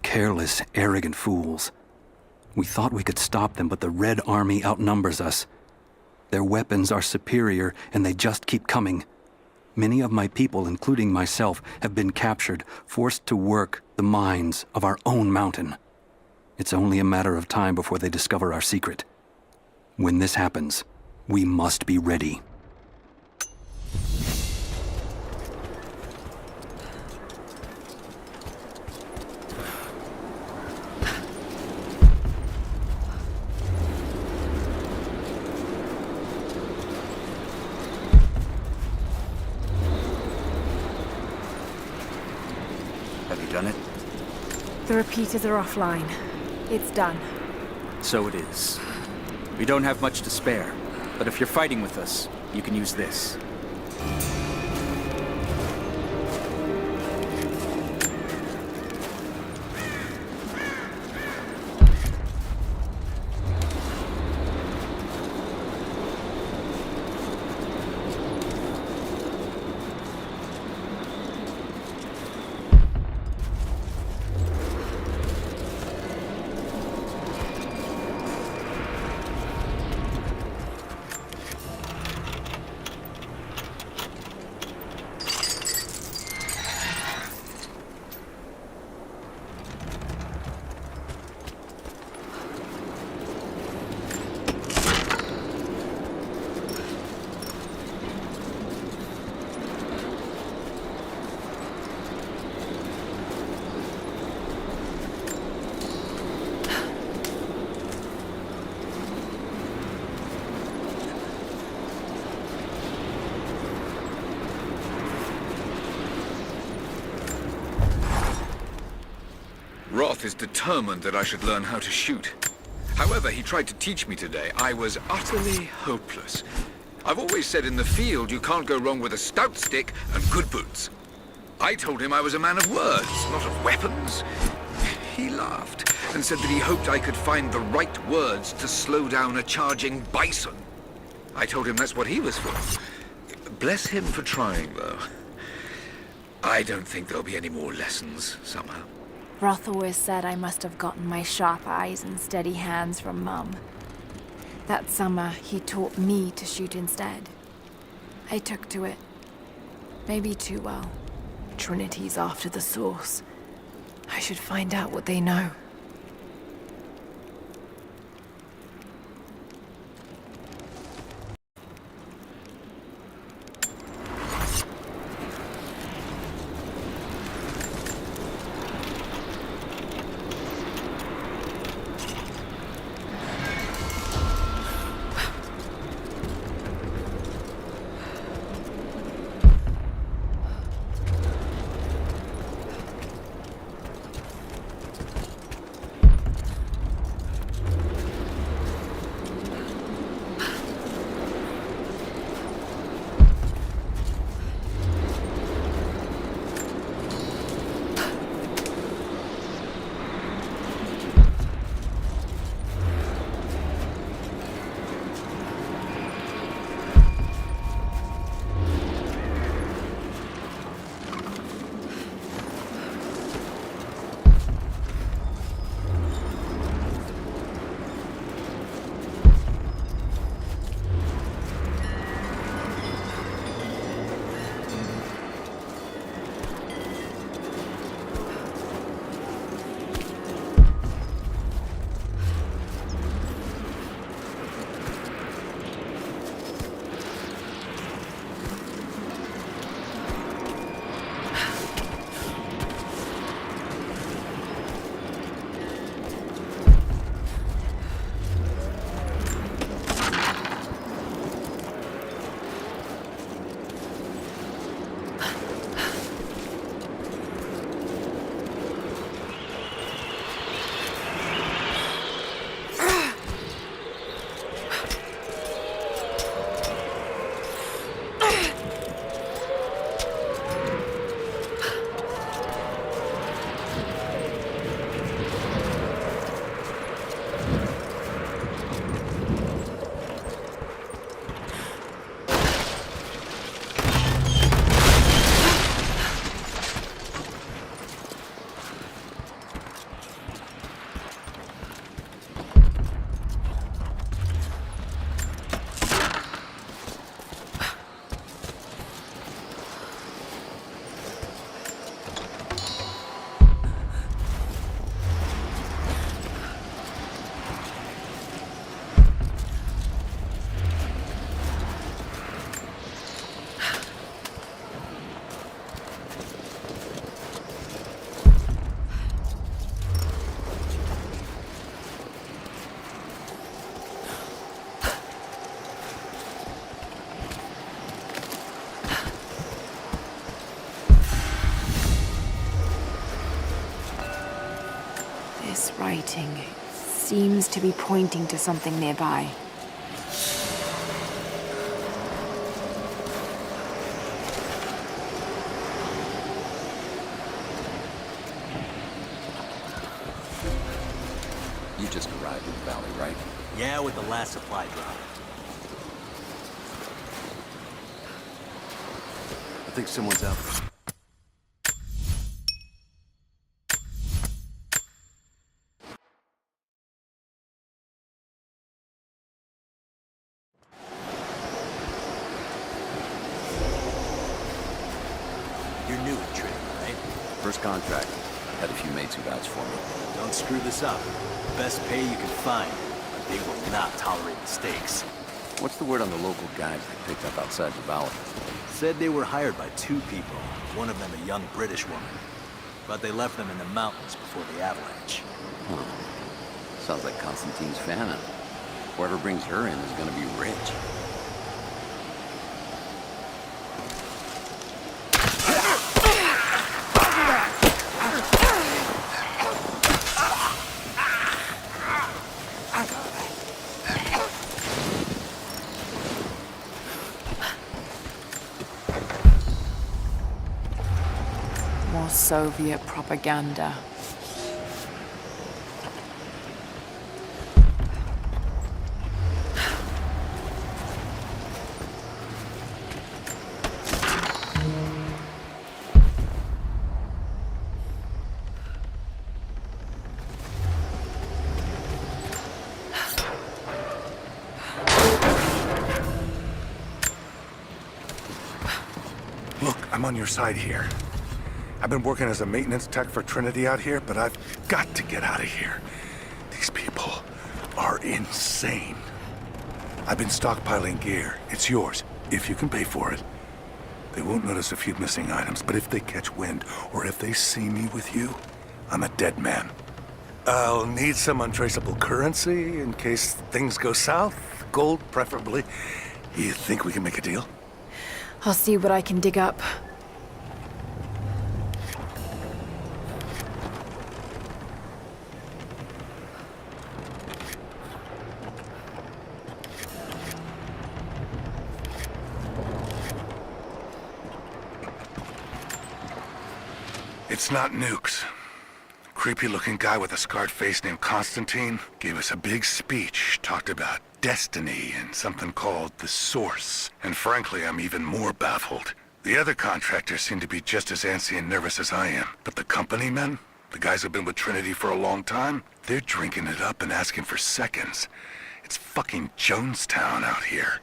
Careless, arrogant fools. We thought we could stop them, but the Red Army outnumbers us. Their weapons are superior, and they just keep coming. Many of my people, including myself, have been captured, forced to work the mines of our own mountain. It's only a matter of time before they discover our secret. When this happens, we must be ready. Have you done it? The repeaters are offline. It's done. So it is. We don't have much to spare, but if you're fighting with us, you can use this. Roth is determined that I should learn how to shoot. However, he tried to teach me today. I was utterly hopeless. I've always said in the field you can't go wrong with a stout stick and good boots. I told him I was a man of words, not of weapons. He laughed and said that he hoped I could find the right words to slow down a charging bison. I told him that's what he was for. Bless him for trying, though. I don't think there'll be any more lessons, somehow. Roth always said I must have gotten my sharp eyes and steady hands from Mum. That summer, he taught me to shoot instead. I took to it. Maybe too well. Trinity's after the source. I should find out what they know. writing seems to be pointing to something nearby. You just arrived in the valley, right? Yeah, with the last supply drop. I think someone's out there. You're new at Trinity, right? First contract. Had a few mates who vouched for me. Don't screw this up. Best pay you can find. But they will not tolerate mistakes. What's the word on the local guys they picked up outside the valley? Said they were hired by 2 people. One of them a young British woman. But they left them in the mountains before the avalanche. Huh. Sounds like Constantine's Fannin. Whoever brings her in is gonna be rich. More Soviet propaganda. Look, I'm on your side here. I've been working as a maintenance tech for Trinity out here, but I've got to get out of here. These people are insane. I've been stockpiling gear. It's yours, if you can pay for it. They won't notice a few missing items, but if they catch wind, or if they see me with you, I'm a dead man. I'll need some untraceable currency in case things go south. Gold, preferably. You think we can make a deal? I'll see what I can dig up. It's not nukes. Creepy-looking guy with a scarred face named Constantine gave us a big speech, talked about destiny and something called the Source. And frankly, I'm even more baffled. The other contractors seem to be just as antsy and nervous as I am. But the company men, the guys who've been with Trinity for a long time, they're drinking it up and asking for seconds. It's fucking Jonestown out here.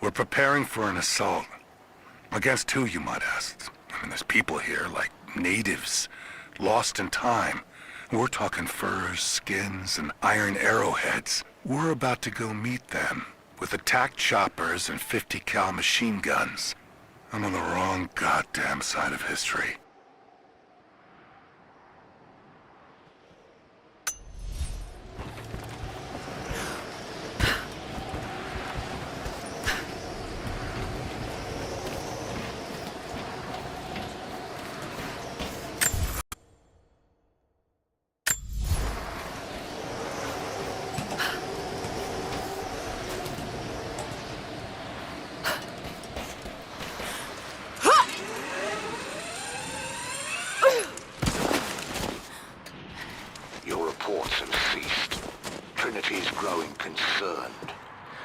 We're preparing for an assault. Against who, you might ask? I mean, there's people here, like natives, lost in time. We're talking furs, skins, and iron arrowheads. We're about to go meet them with attack choppers and 50 cal machine guns. I'm on the wrong goddamn side of history.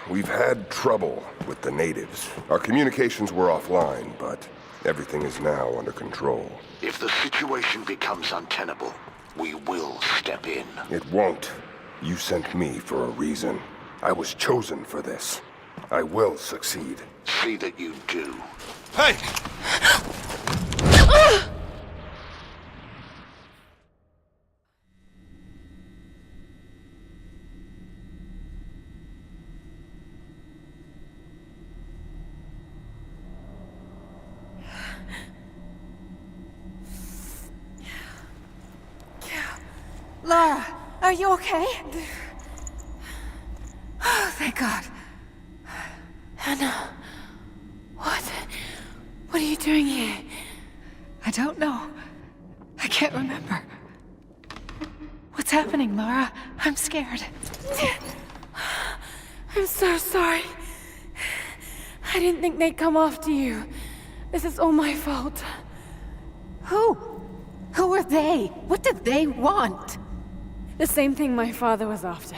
We've had trouble with the natives. Our communications were offline, but everything is now under control. If the situation becomes untenable, we will step in. It won't. You sent me for a reason. I was chosen for this. I will succeed. See that you do. Hey! Lara, are you okay? Oh, thank God. Hannah, what are you doing here? I don't know. I can't remember. What's happening, Laura? I'm scared. I'm so sorry. I didn't think they'd come after you. This is all my fault. Who? Who are they? What did they want? The same thing my father was after.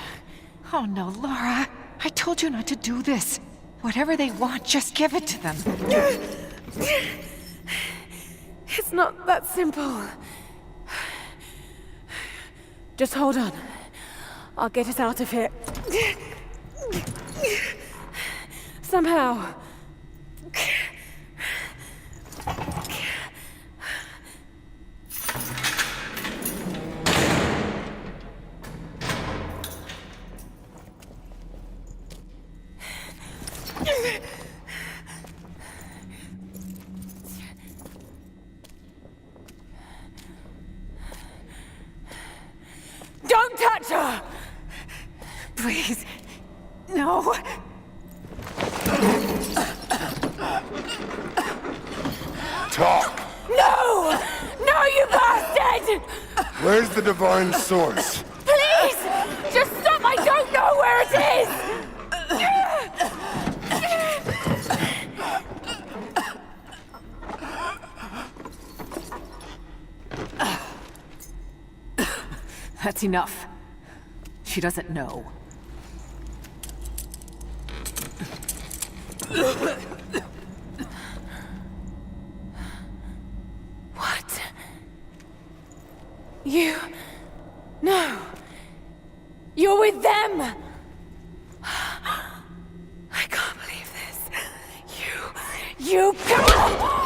Oh no, Laura. I told you not to do this. Whatever they want, just give it to them. It's not that simple. Just hold on. I'll get us out of here. Somehow. Don't touch her! Please. No. Talk! No! No, you bastard! Where's the divine source? Please! Just stop! I don't know where it is! That's enough. She doesn't know. What? You... No. You're with them! I can't believe this. You... Come on!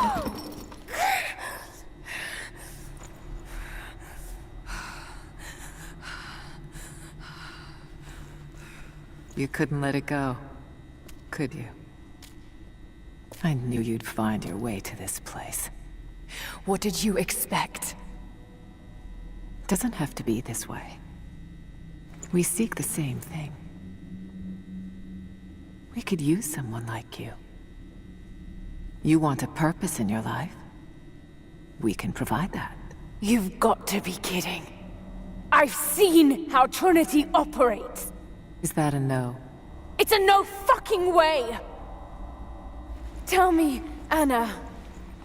You couldn't let it go, could you? I knew you'd find your way to this place. What did you expect? Doesn't have to be this way. We seek the same thing. We could use someone like you. You want a purpose in your life? We can provide that. You've got to be kidding. I've seen how Trinity operates. Is that a no? It's a no fucking way! Tell me, Anna,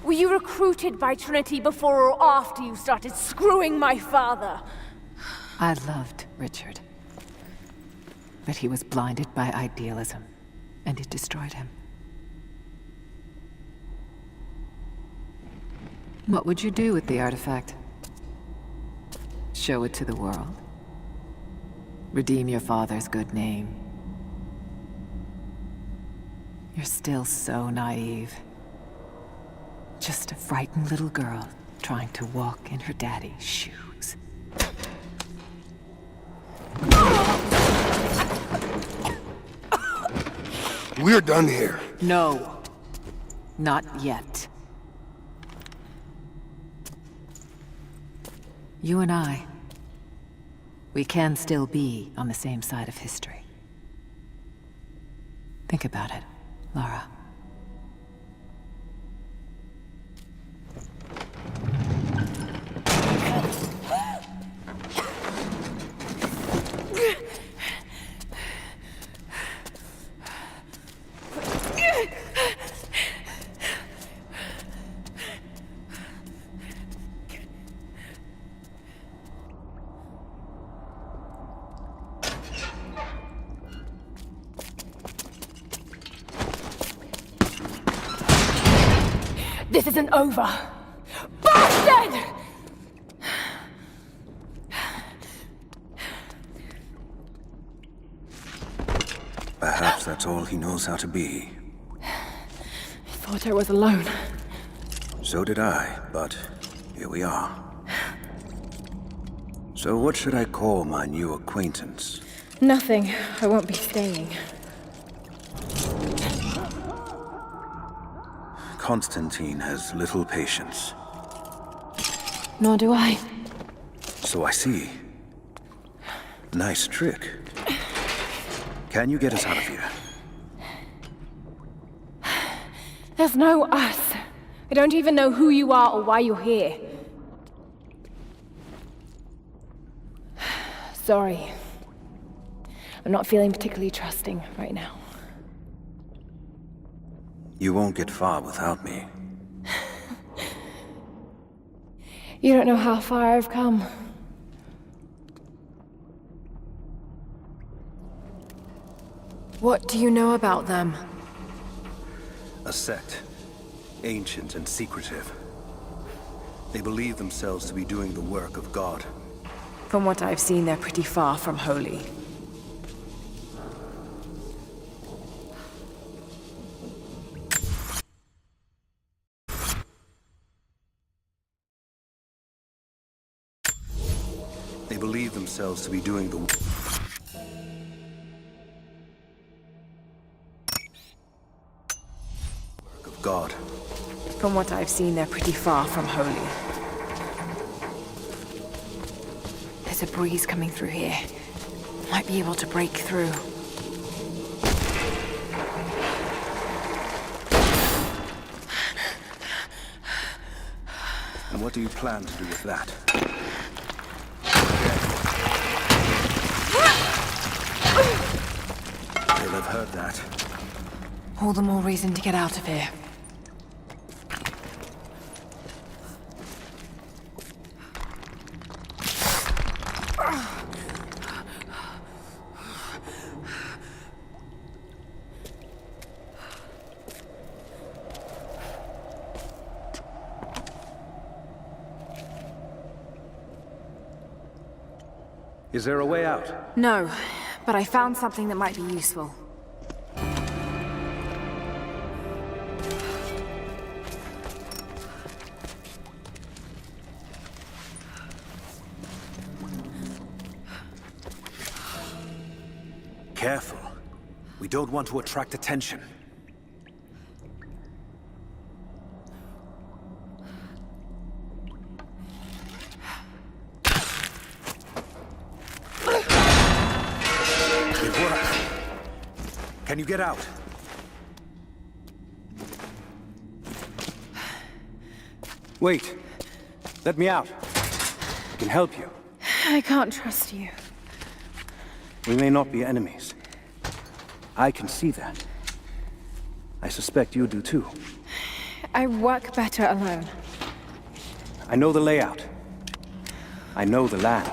were you recruited by Trinity before or after you started screwing my father? I loved Richard. But he was blinded by idealism, and it destroyed him. What would you do with the artifact? Show it to the world? Redeem your father's good name? You're still so naive. Just a frightened little girl trying to walk in her daddy's shoes. We're done here. No. Not yet. You and I, we can still be on the same side of history. Think about it, Lara. This isn't over! Bastard! Perhaps that's all he knows how to be. I thought I was alone. So did I, but here we are. So what should I call my new acquaintance? Nothing. I won't be staying. Constantine has little patience. Nor do I. So I see. Nice trick. Can you get us out of here? There's no us. I don't even know who you are or why you're here. Sorry. I'm not feeling particularly trusting right now. You won't get far without me. You don't know how far I've come. What do you know about them? A sect. Ancient and secretive. They believe themselves to be doing the work of God. From what I've seen, they're pretty far from holy. They believe themselves to be doing the work of God. From what I've seen, they're pretty far from holy. There's a breeze coming through here. Might be able to break through. And what do you plan to do with that? They'll have heard that. All the more reason to get out of here. Is there a way out? No, but I found something that might be useful. Careful. We don't want to attract attention. It worked. Can you get out? Wait. Let me out. I can help you. I can't trust you. We may not be enemies. I can see that. I suspect you do too. I work better alone. I know the layout. I know the land.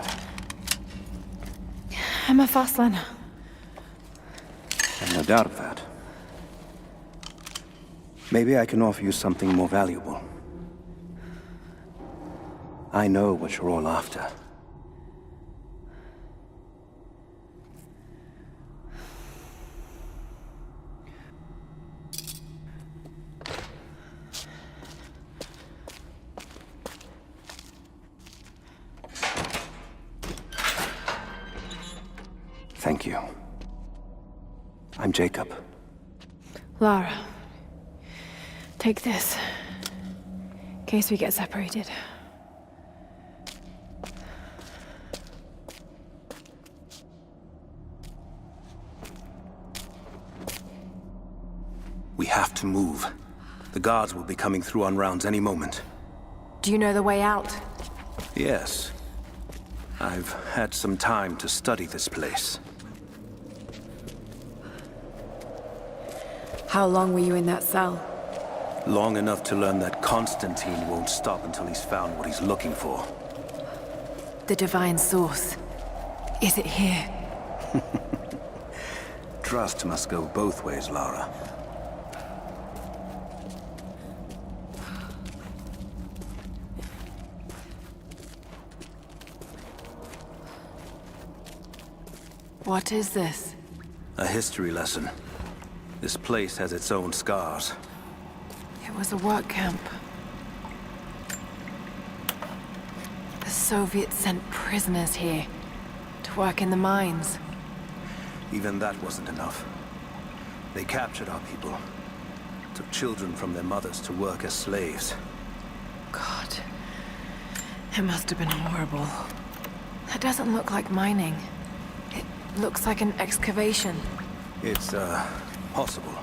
I'm a fast learner. I've no doubt of that. Maybe I can offer you something more valuable. I know what you're all after. Thank you. I'm Jacob. Lara. Take this. In case we get separated. We have to move. The guards will be coming through on rounds any moment. Do you know the way out? Yes. I've had some time to study this place. How long were you in that cell? Long enough to learn that Constantine won't stop until he's found what he's looking for. The divine source. Is it here? Trust must go both ways, Lara. What is this? A history lesson. This place has its own scars. It was a work camp. The Soviets sent prisoners here to work in the mines. Even that wasn't enough. They captured our people. Took children from their mothers to work as slaves. God. It must have been horrible. That doesn't look like mining. It looks like an excavation. It's, possible.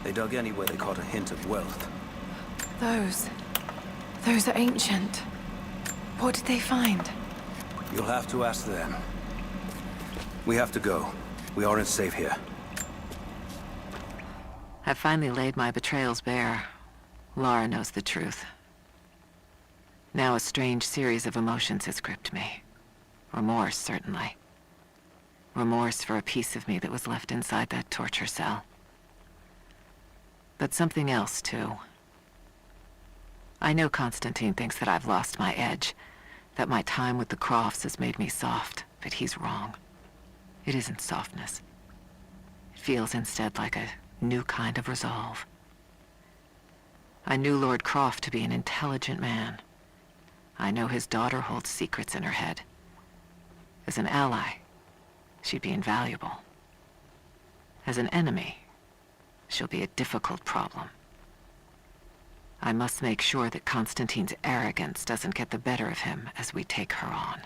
They dug anywhere they caught a hint of wealth. Those are ancient. What did they find? You'll have to ask them. We have to go. We aren't safe here. I've finally laid my betrayals bare. Lara knows the truth. Now a strange series of emotions has gripped me. Remorse, certainly. Remorse for a piece of me that was left inside that torture cell. But something else, too. I know Constantine thinks that I've lost my edge, that my time with the Crofts has made me soft, but he's wrong. It isn't softness. It feels instead like a new kind of resolve. I knew Lord Croft to be an intelligent man. I know his daughter holds secrets in her head. As an ally, she'd be invaluable. As an enemy, she'll be a difficult problem. I must make sure that Constantine's arrogance doesn't get the better of him as we take her on.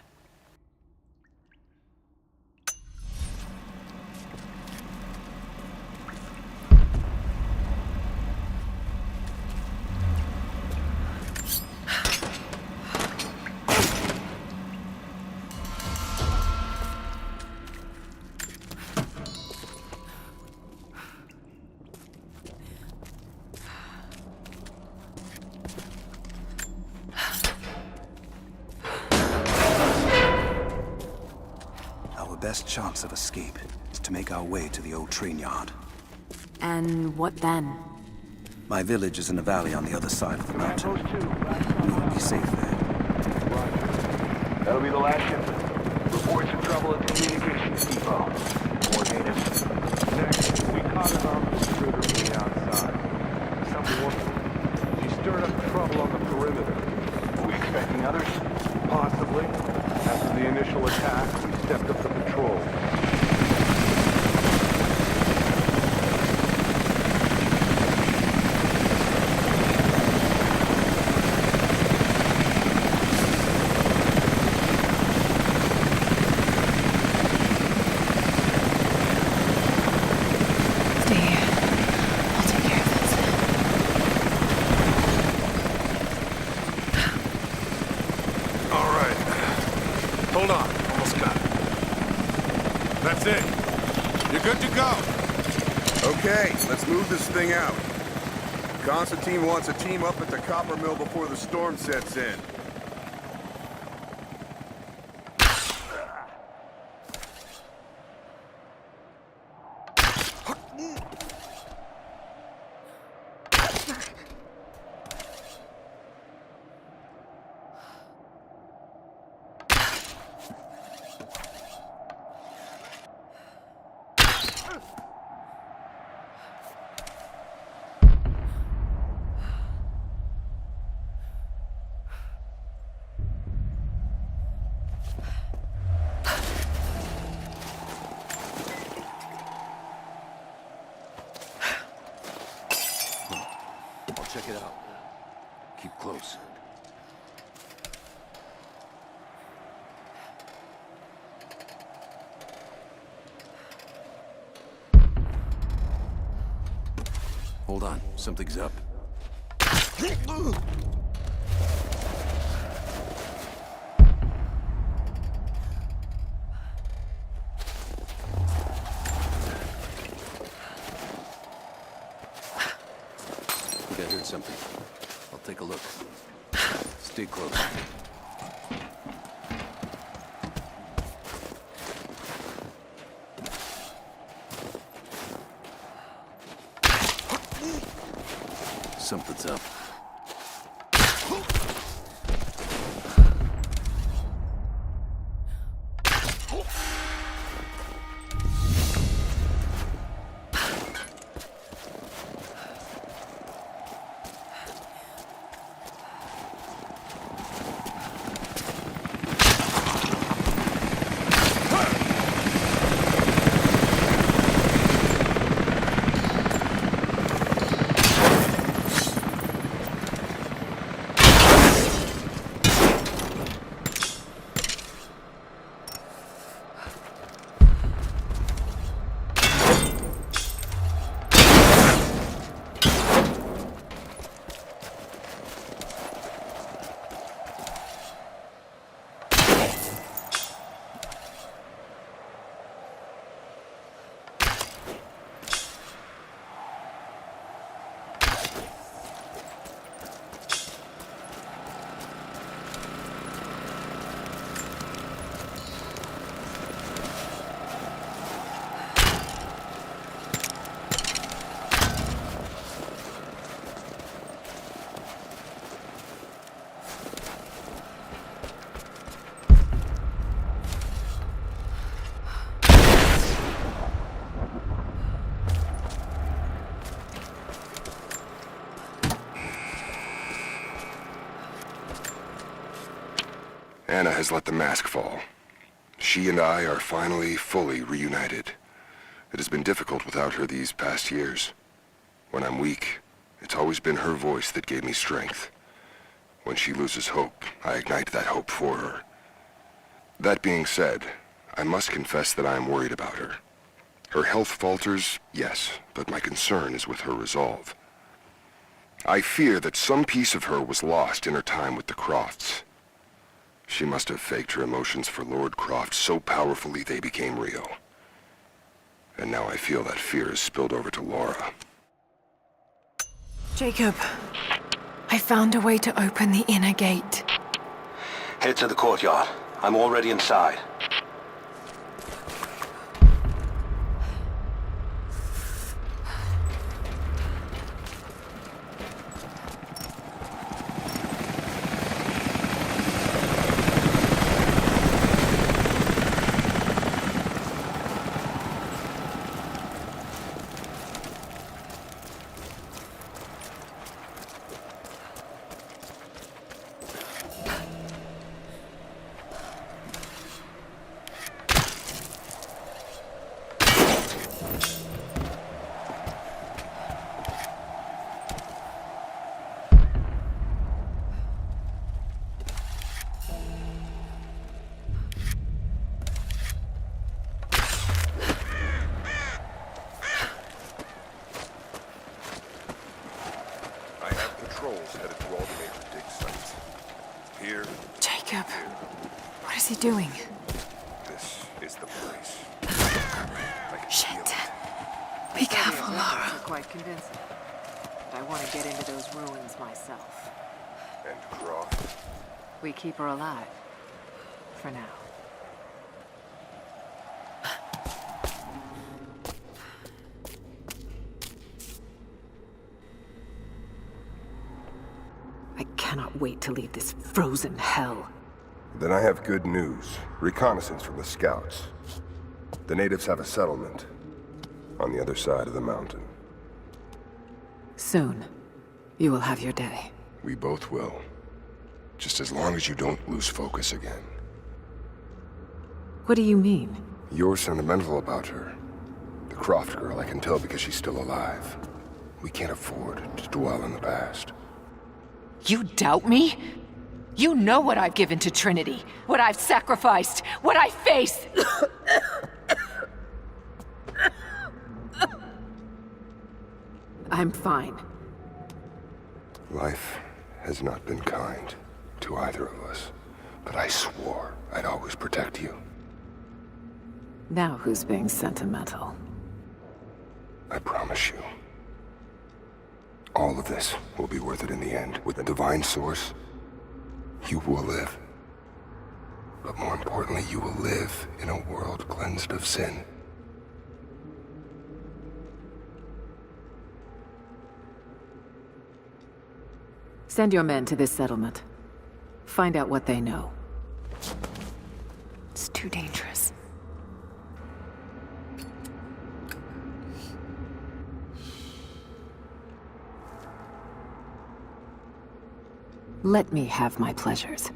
Best chance of escape is to make our way to the old train yard. And what then? My village is in a valley on the other side of the mountain. We will be safe there. That'll be the last shipment. Reports of trouble at the communications depot. More natives. Next, we caught an armed intruder from the outside. Some woman. She stirred up trouble on the perimeter. Are we expecting others? Possibly. After the initial attack, we stepped up the patrol. Stay here. I'll take care of this. All right. Hold on. Almost got it. That's it. You're good to go. Okay, let's move this thing out. Constantine wants a team up at the copper mill before the storm sets in. Check it out. Keep close. Hold on. Something's up. I heard something. I'll take a look. Stay close. Something's up. Anna has let the mask fall. She and I are finally fully reunited. It has been difficult without her these past years. When I'm weak, it's always been her voice that gave me strength. When she loses hope, I ignite that hope for her. That being said, I must confess that I am worried about her. Her health falters, yes, but my concern is with her resolve. I fear that some piece of her was lost in her time with the Crofts. She must have faked her emotions for Lord Croft so powerfully they became real. And now I feel that fear has spilled over to Laura. Jacob, I found a way to open the inner gate. Head to the courtyard. I'm already inside. Headed to all the major dig sites. Here. Jacob, what is he doing? This is the place. Shit. Be careful, Those Laura. are quite convincing. But I want to get into those ruins myself. And Croft? We keep her alive. For now. I cannot wait to leave this frozen hell. Then I have good news. Reconnaissance from the scouts. The natives have a settlement on the other side of the mountain. Soon, you will have your day. We both will. Just as long as you don't lose focus again. What do you mean? You're sentimental about her. The Croft girl, I can tell because she's still alive. We can't afford to dwell in the past. You doubt me? You know what I've given to Trinity, what I've sacrificed, what I face. I'm fine. Life has not been kind to either of us, but I swore I'd always protect you. Now who's being sentimental? I promise you. All of this will be worth it in the end. With the divine source, you will live. But more importantly, you will live in a world cleansed of sin. Send your men to this settlement. Find out what they know. It's too dangerous. Let me have my pleasures.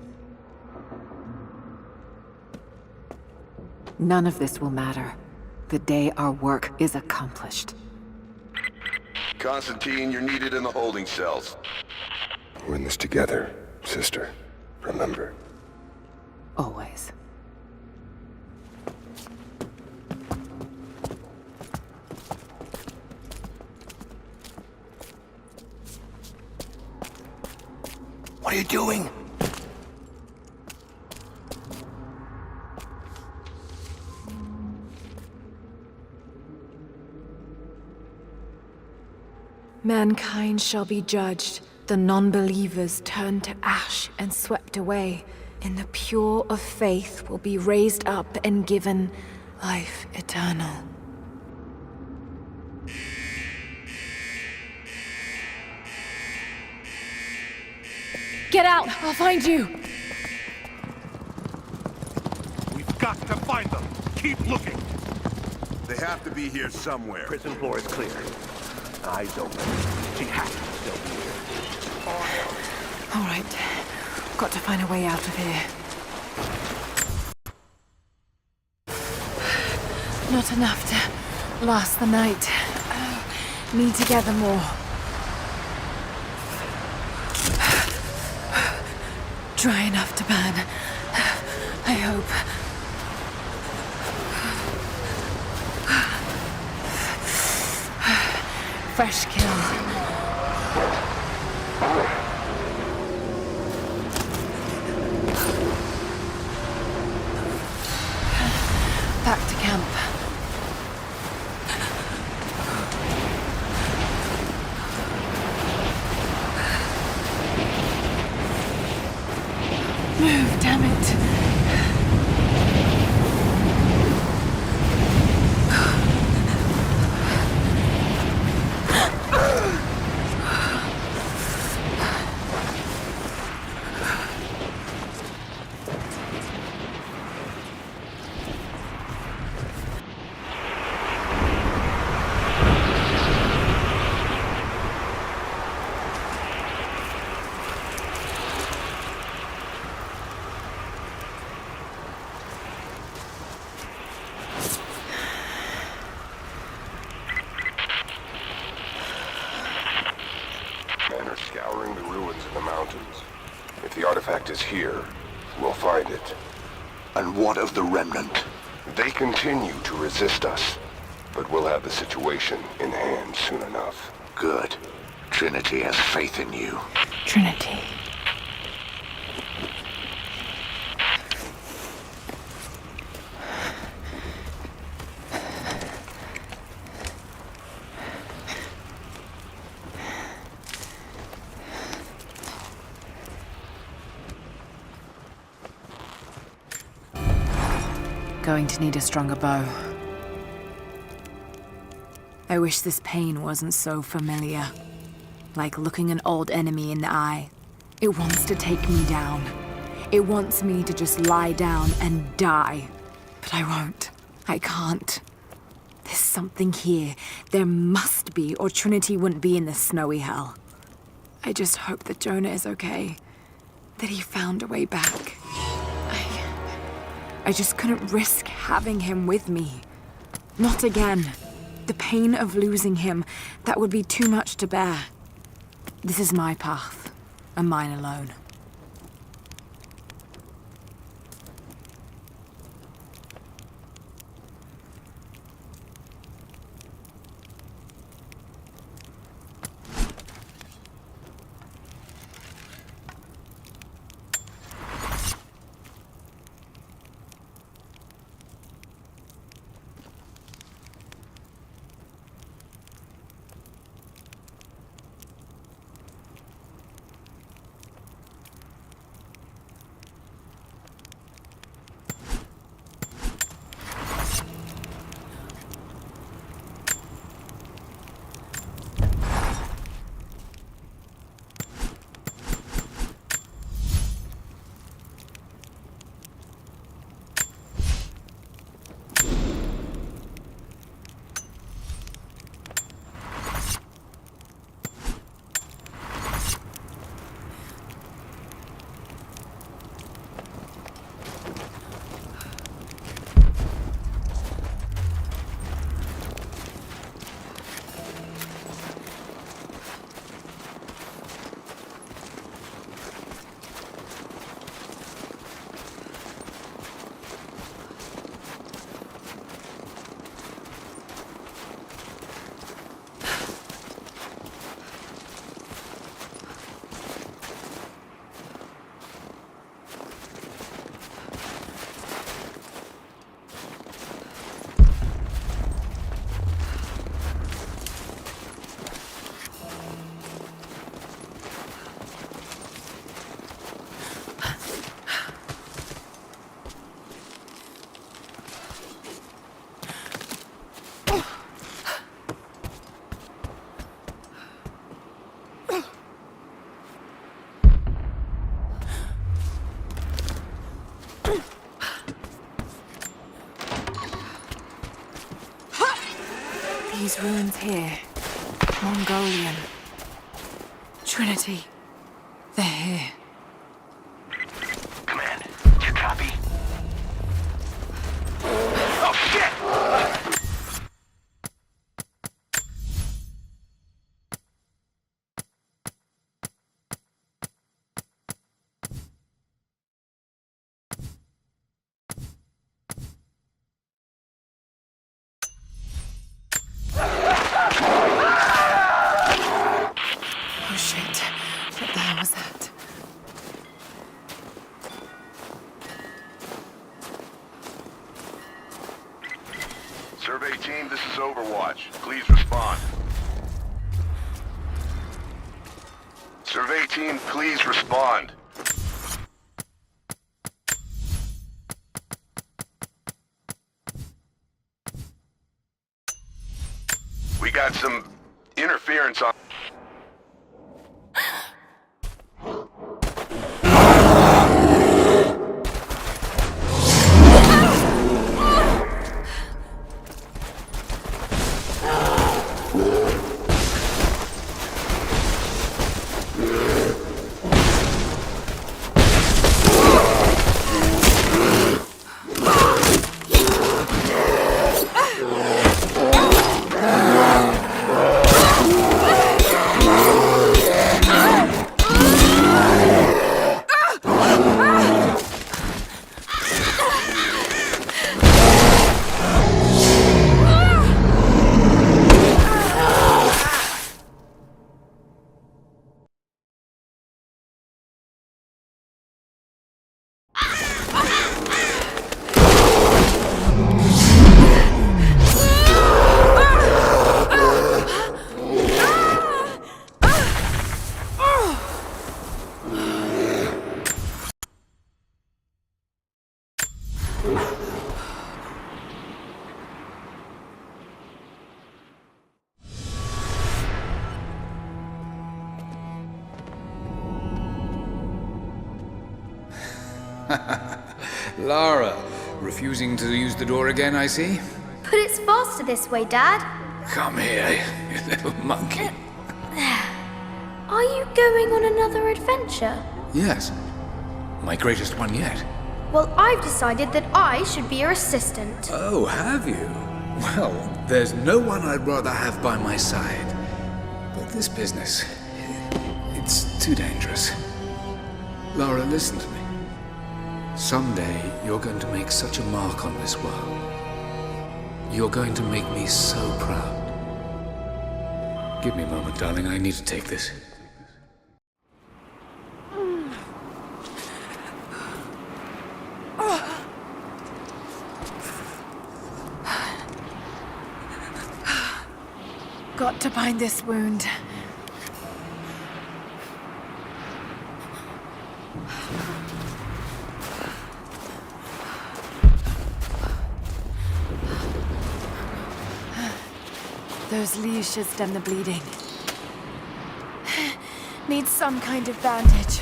None of this will matter the day our work is accomplished. Constantine, you're needed in the holding cells. We're in this together, sister. Remember. Always. What are you doing? Mankind shall be judged, the non-believers turned to ash and swept away, and the pure of faith will be raised up and given life eternal. Get out! I'll find you! We've got to find them. Keep looking. They have to be here somewhere. Prison floor is clear. Eyes open. She has to still be here. All right. Got to find a way out of here. Not enough to last the night. Need to gather more. Dry enough to burn. I hope. Fresh kill. Back to camp. Move, damn it. Men are scouring the ruins in the mountains. If the artifact is here, we'll find it. And what of the remnant? They continue to resist us, but we'll have the situation in hand soon enough. Good. Trinity has faith in you. Trinity. Going to need a stronger bow. I wish this pain wasn't so familiar. Like looking an old enemy in the eye. It wants to take me down. It wants me to just lie down and die. But I won't. I can't. There's something here. There must be, or Trinity wouldn't be in this snowy hell. I just hope that Jonah is okay. That he found a way back. I just couldn't risk having him with me. Not again. The pain of losing him, that would be too much to bear. This is my path, and mine alone. These ruins here. Mongolian. Trinity. They're here. Command, you copy? Survey team, this is Overwatch. Please respond. Survey team, please respond. We got some interference on... Lara, refusing to use the door again, I see? But it's faster this way, Dad. Come here, you little monkey. Are you going on another adventure? Yes, my greatest one yet. Well, I've decided that I should be your assistant. Oh, have you? Well, there's no one I'd rather have by my side. But this business, it's too dangerous. Lara, listen to me. Someday, you're going to make such a mark on this world. You're going to make me so proud. Give me a moment, darling. I need to take this. Got to bind this wound. Those leaves should stem the bleeding. Needs some kind of bandage.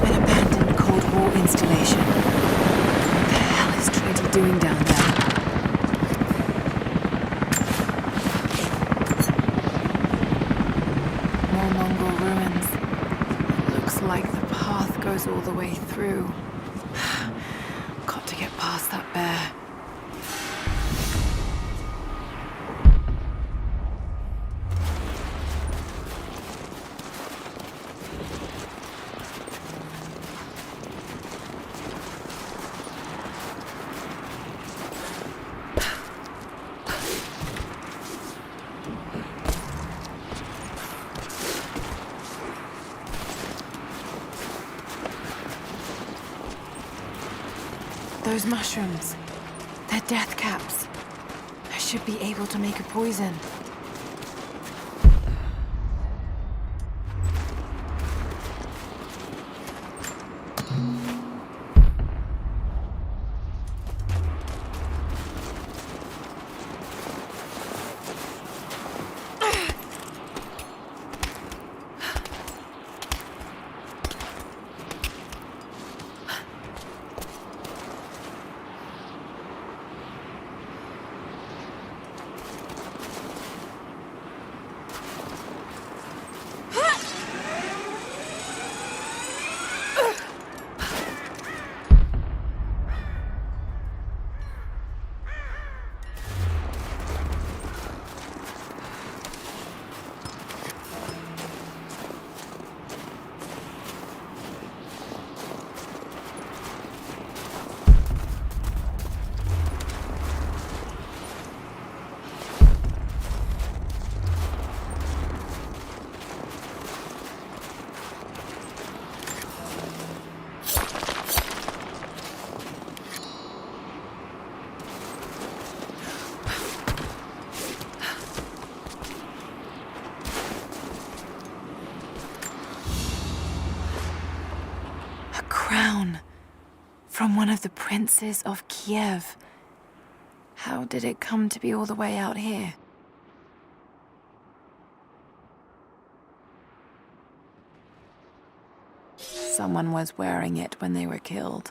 An abandoned Cold War installation. What the hell is Trinity doing down there? Like the path goes all the way through. Got to get past that bear. Those mushrooms, they're death caps. I should be able to make a poison. From one of the princes of Kiev. How did it come to be all the way out here? Someone was wearing it when they were killed.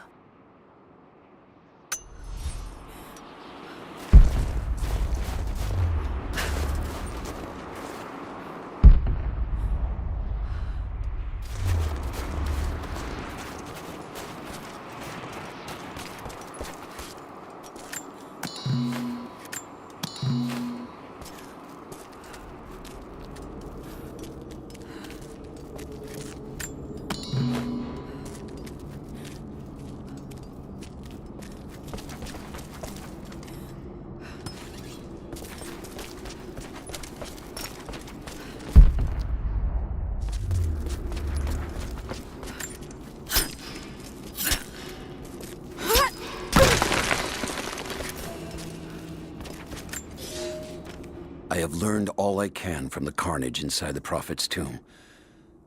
I have learned all I can from the carnage inside the Prophet's tomb.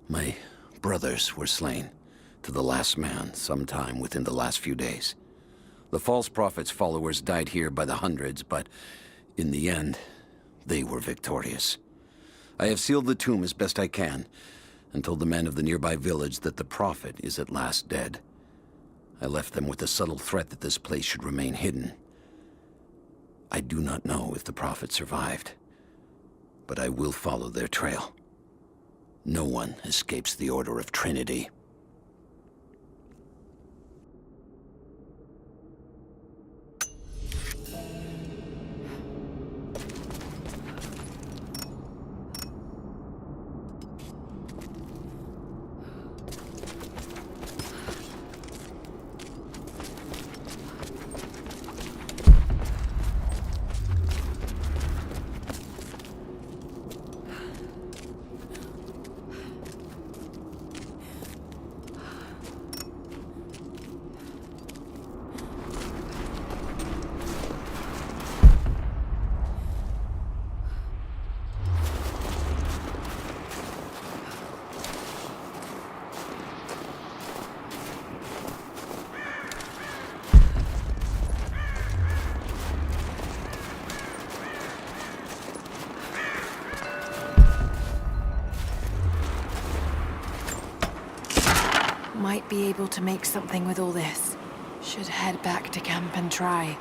My brothers were slain, to the last man, sometime within the last few days. The false Prophet's followers died here by the hundreds, but in the end, they were victorious. I have sealed the tomb as best I can, and told the men of the nearby village that the Prophet is at last dead. I left them with the subtle threat that this place should remain hidden. I do not know if the Prophet survived, but I will follow their trail. No one escapes the Order of Trinity. Might be able to make something with all this. Should head back to camp and try.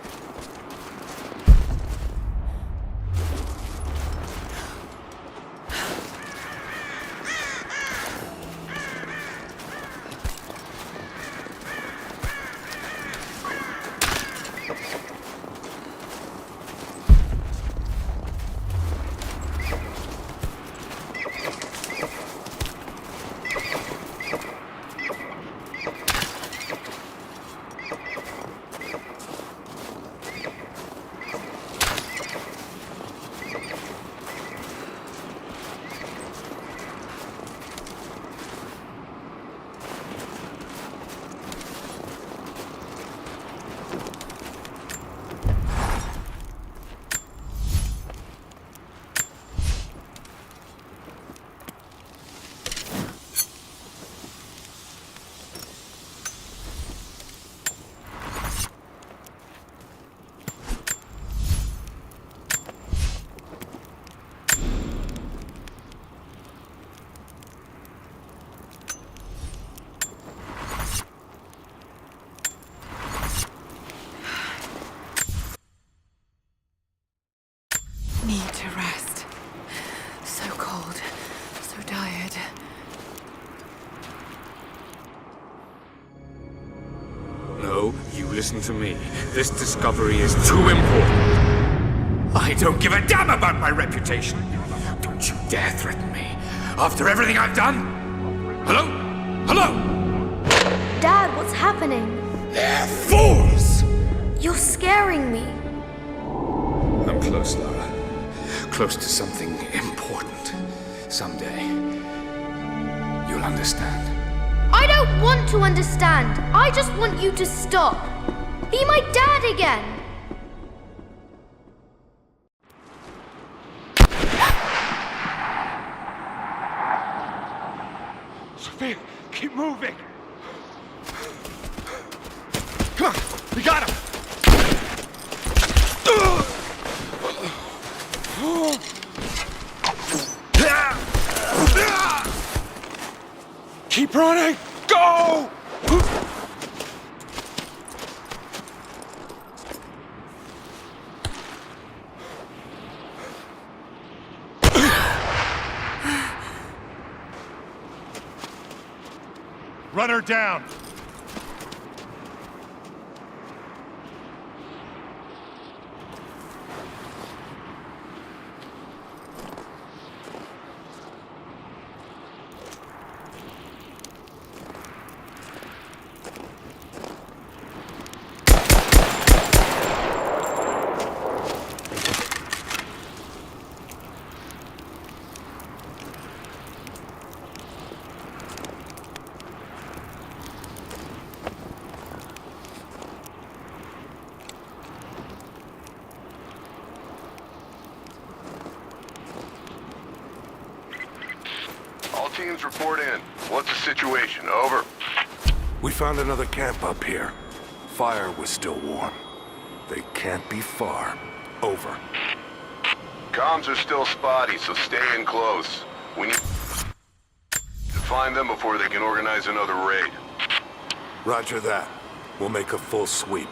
Need to rest. So cold, so tired. No, you listen to me. This discovery is too important. I don't give a damn about my reputation. Don't you dare threaten me. After everything I've done? Hello? Hello? Dad, what's happening? They're fools! You're scaring me. I'm close, Lara. Close to something important. Someday, you'll understand. I don't want to understand. I just want you to stop. Be my dad again. Sophia, keep moving. We got him! Keep running! Go! Run her down! All teams report in. What's the situation? Over. We found another camp up here. Fire was still warm. They can't be far. Over. Comms are still spotty, so stay in close. We need to find them before they can organize another raid. Roger that. We'll make a full sweep.